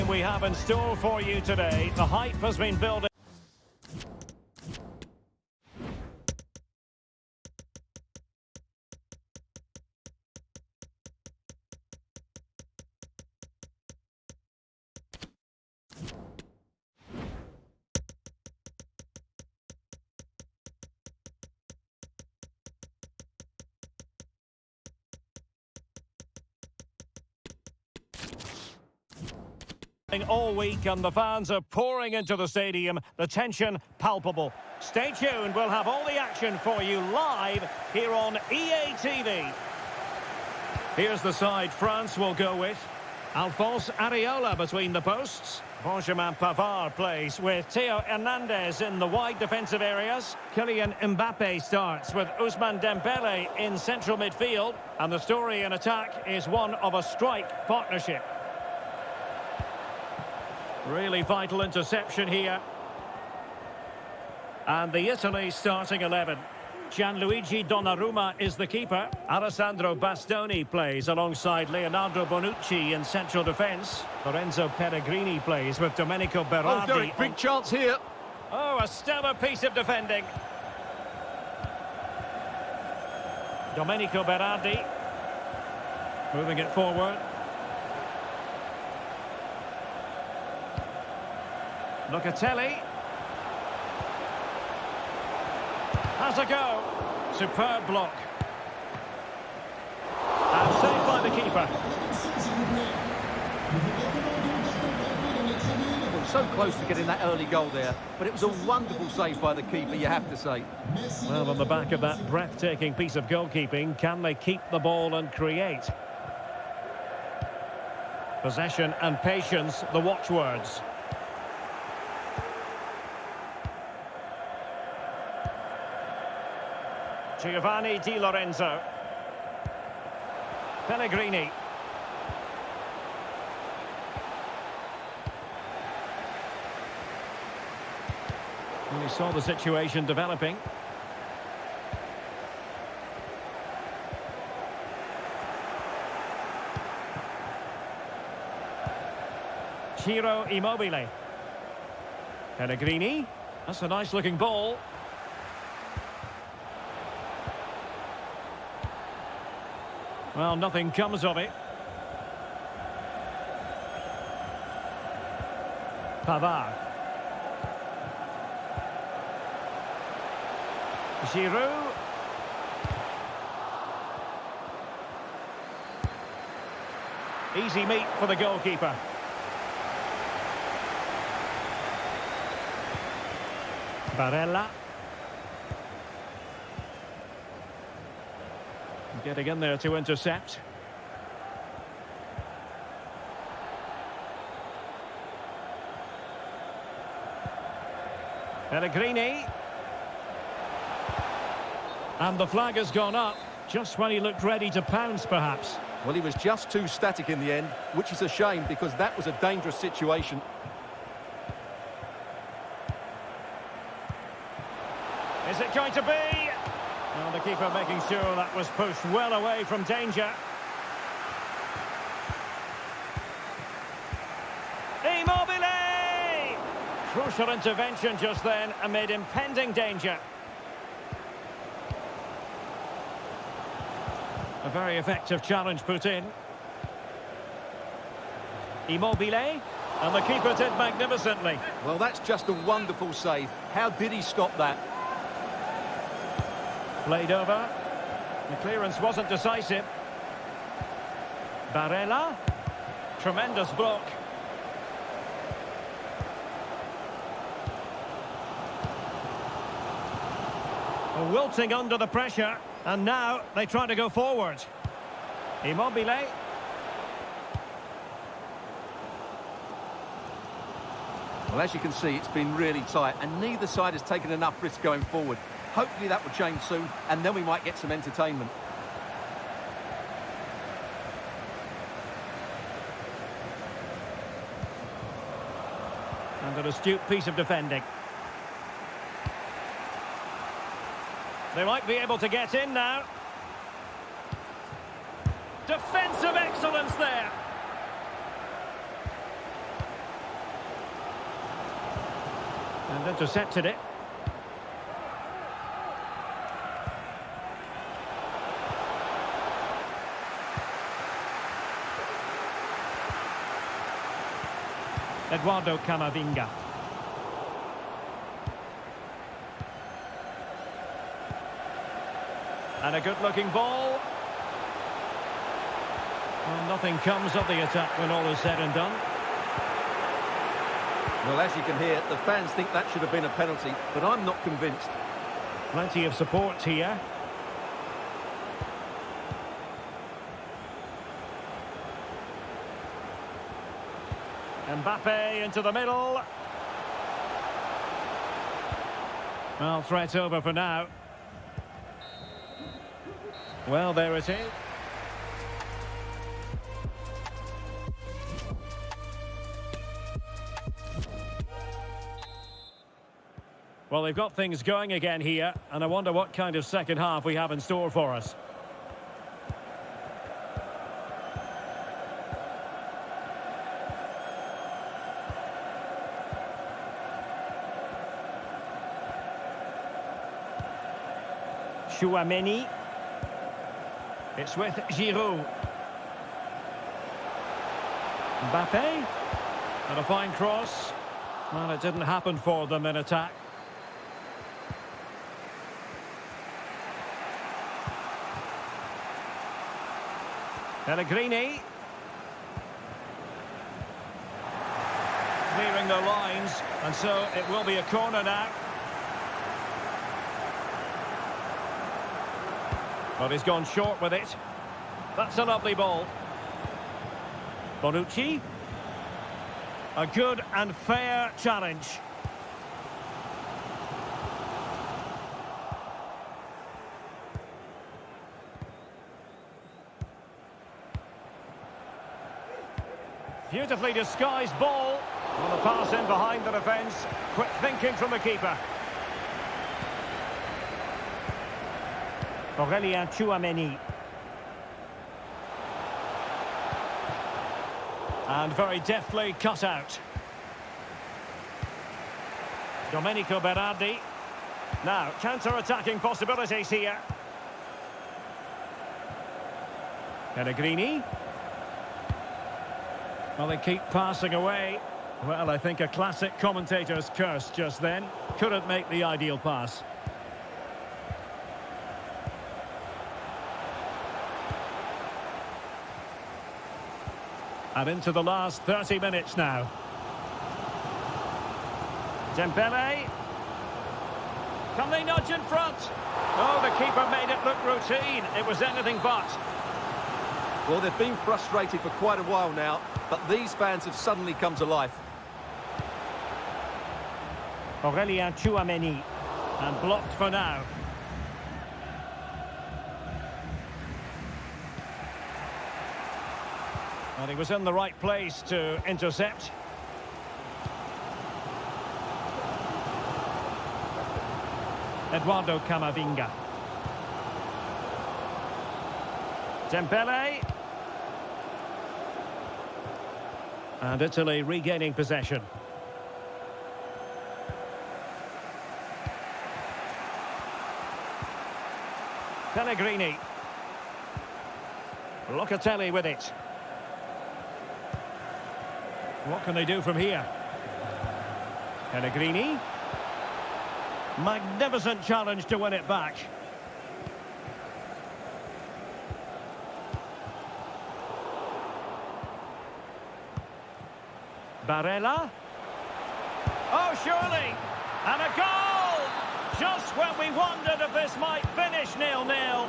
S1: we have in store for you today. The hype has been building. All week, and the fans are pouring into the stadium. The tension palpable. Stay tuned. We'll have all the action for you live here on EA TV. Here's the side France will go with. Alphonse Areola between the posts. Benjamin Pavard plays with Theo Hernandez in the wide defensive areas. Kylian Mbappe starts with Ousmane Dembele in central midfield. And the story in attack is one of a strike partnership. Really vital interception here. And the Italy starting 11. Gianluigi Donnarumma is the keeper. Alessandro Bastoni plays alongside Leonardo Bonucci in central defence. Lorenzo Pellegrini plays with Domenico Berardi.
S2: Oh, Derek, big chance here.
S1: Oh, a stellar piece of defending. Domenico Berardi. Moving it forward. Locatelli. Has a go. Superb block. And saved by the keeper.
S2: Well, so close to getting that early goal there, but it was a wonderful save by the keeper, you have to say.
S1: Well, on the back of that breathtaking piece of goalkeeping, can they keep the ball and create? Possession and patience, the watchwords. Giovanni Di Lorenzo. Pellegrini. And we saw the situation developing. Ciro Immobile. Pellegrini. That's a nice looking ball. Well, nothing comes of it. Pavard. Giroud. Easy meat for the goalkeeper. Barella. Getting in there to intercept. Pellegrini. And the flag has gone up, just when he looked ready to pounce, perhaps.
S2: Well, he was just too static in the end, which is a shame because that was a dangerous situation.
S1: Is it going to be? Well, the keeper making sure that was pushed well away from danger. Immobile! Crucial intervention just then amid impending danger. A very effective challenge put in. Immobile, and the keeper did magnificently.
S2: Well, that's just a wonderful save. How did he stop that?
S1: Played over. The clearance wasn't decisive. Barella. Tremendous block. Wilting under the pressure. And now they try to go forward. Immobile.
S2: Well, as you can see, it's been really tight, and neither side has taken enough risk going forward. Hopefully that will change soon, and then we might get some entertainment.
S1: And an astute piece of defending. They might be able to get in now. Defensive excellence there. And intercepted it. Eduardo Camavinga. And a good-looking ball. Well, nothing comes of the attack when all is said and done.
S2: Well, as you can hear, the fans think that should have been a penalty, but I'm not convinced.
S1: Plenty of support here. Mbappe into the middle. Well, threat over for now. Well, there it is. Well, they've got things going again here, and I wonder what kind of second half we have in store for us. Chouameni. It's with Giroud. Mbappe. And a fine cross. Well, it didn't happen for them in attack. Pellegrini. Clearing the lines, and so it will be a corner now. But he's gone short with it. That's a lovely ball. Bonucci. A good and fair challenge. Beautifully disguised ball. On the pass in behind the defence. Quick thinking from the keeper. Aurelien Tchouameni. And very deftly cut out. Domenico Berardi. Now, counter-attacking possibilities here. Pellegrini. Well, they keep passing away. Well, I think a classic commentator's curse just then. Couldn't make the ideal pass. And into the last 30 minutes now. Dembele. Can they nudge in front? Oh, the keeper made it look routine. It was anything but.
S2: Well, they've been frustrated for quite a while now, but these fans have suddenly come to life.
S1: Aurelien Tchouameni. And blocked for now. And he was in the right place to intercept. Eduardo Camavinga. Dembele. And Italy regaining possession. Pellegrini. Locatelli with it. What can they do from here? Pellegrini. Magnificent challenge to win it back. Barella. Oh, surely! And a goal! Just when we wondered if this might finish 0-0.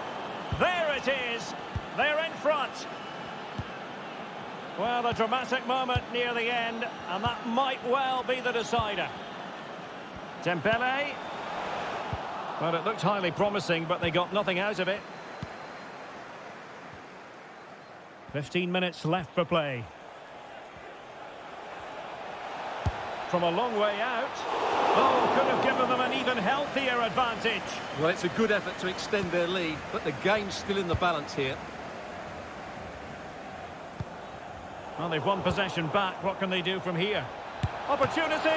S1: There it is. They're in front. Well, a dramatic moment near the end, and that might well be the decider. Dembele. Well, it looked highly promising, but they got nothing out of it. 15 minutes left for play. From a long way out. Oh, could have given them an even healthier advantage.
S2: Well, it's a good effort to extend their lead, but the game's still in the balance here.
S1: Well, they've won possession back. What can they do from here? Opportunity!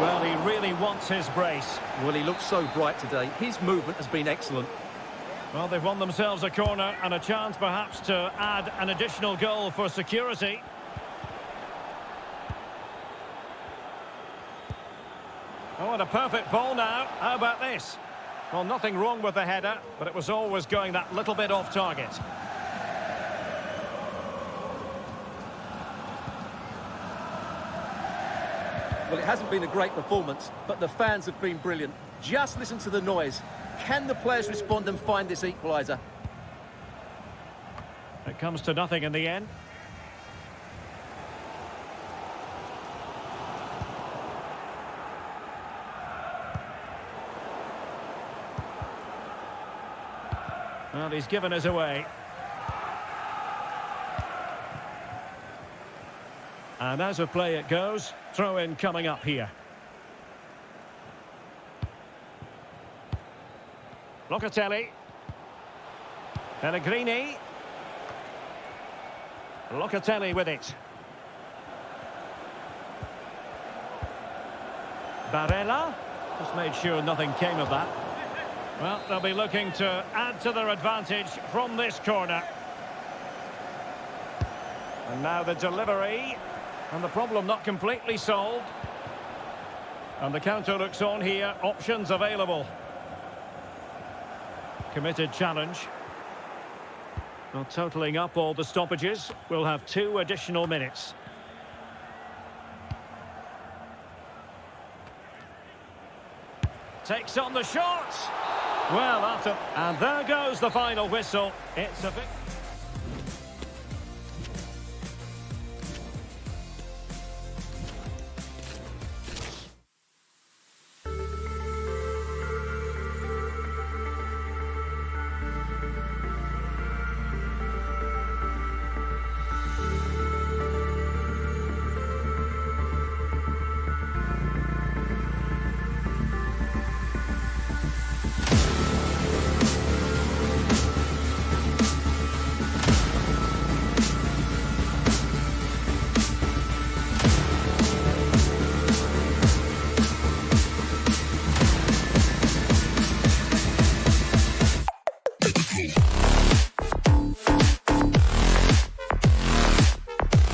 S1: Well, he really wants his brace.
S2: Well, he looks so bright today. His movement has been excellent.
S1: Well, they've won themselves a corner and a chance perhaps to add an additional goal for security. Oh, and a perfect ball now. How about this? Well, nothing wrong with the header, but it was always going that little bit off target.
S2: Well, it hasn't been a great performance, but the fans have been brilliant. Just listen to the noise. Can the players respond and find this equaliser?
S1: It comes to nothing in the end. Well, he's given us away. And as of play it goes, throw-in coming up here. Locatelli. Pellegrini. Locatelli with it. Barella. Just made sure nothing came of that. Well, they'll be looking to add to their advantage from this corner. And now the delivery. And the problem not completely solved. And the counter looks on here. Options available. Committed challenge. Well, totalling up all the stoppages, we'll have 2 additional minutes. Takes on the shot. Well, and there goes the final whistle. It's a victory.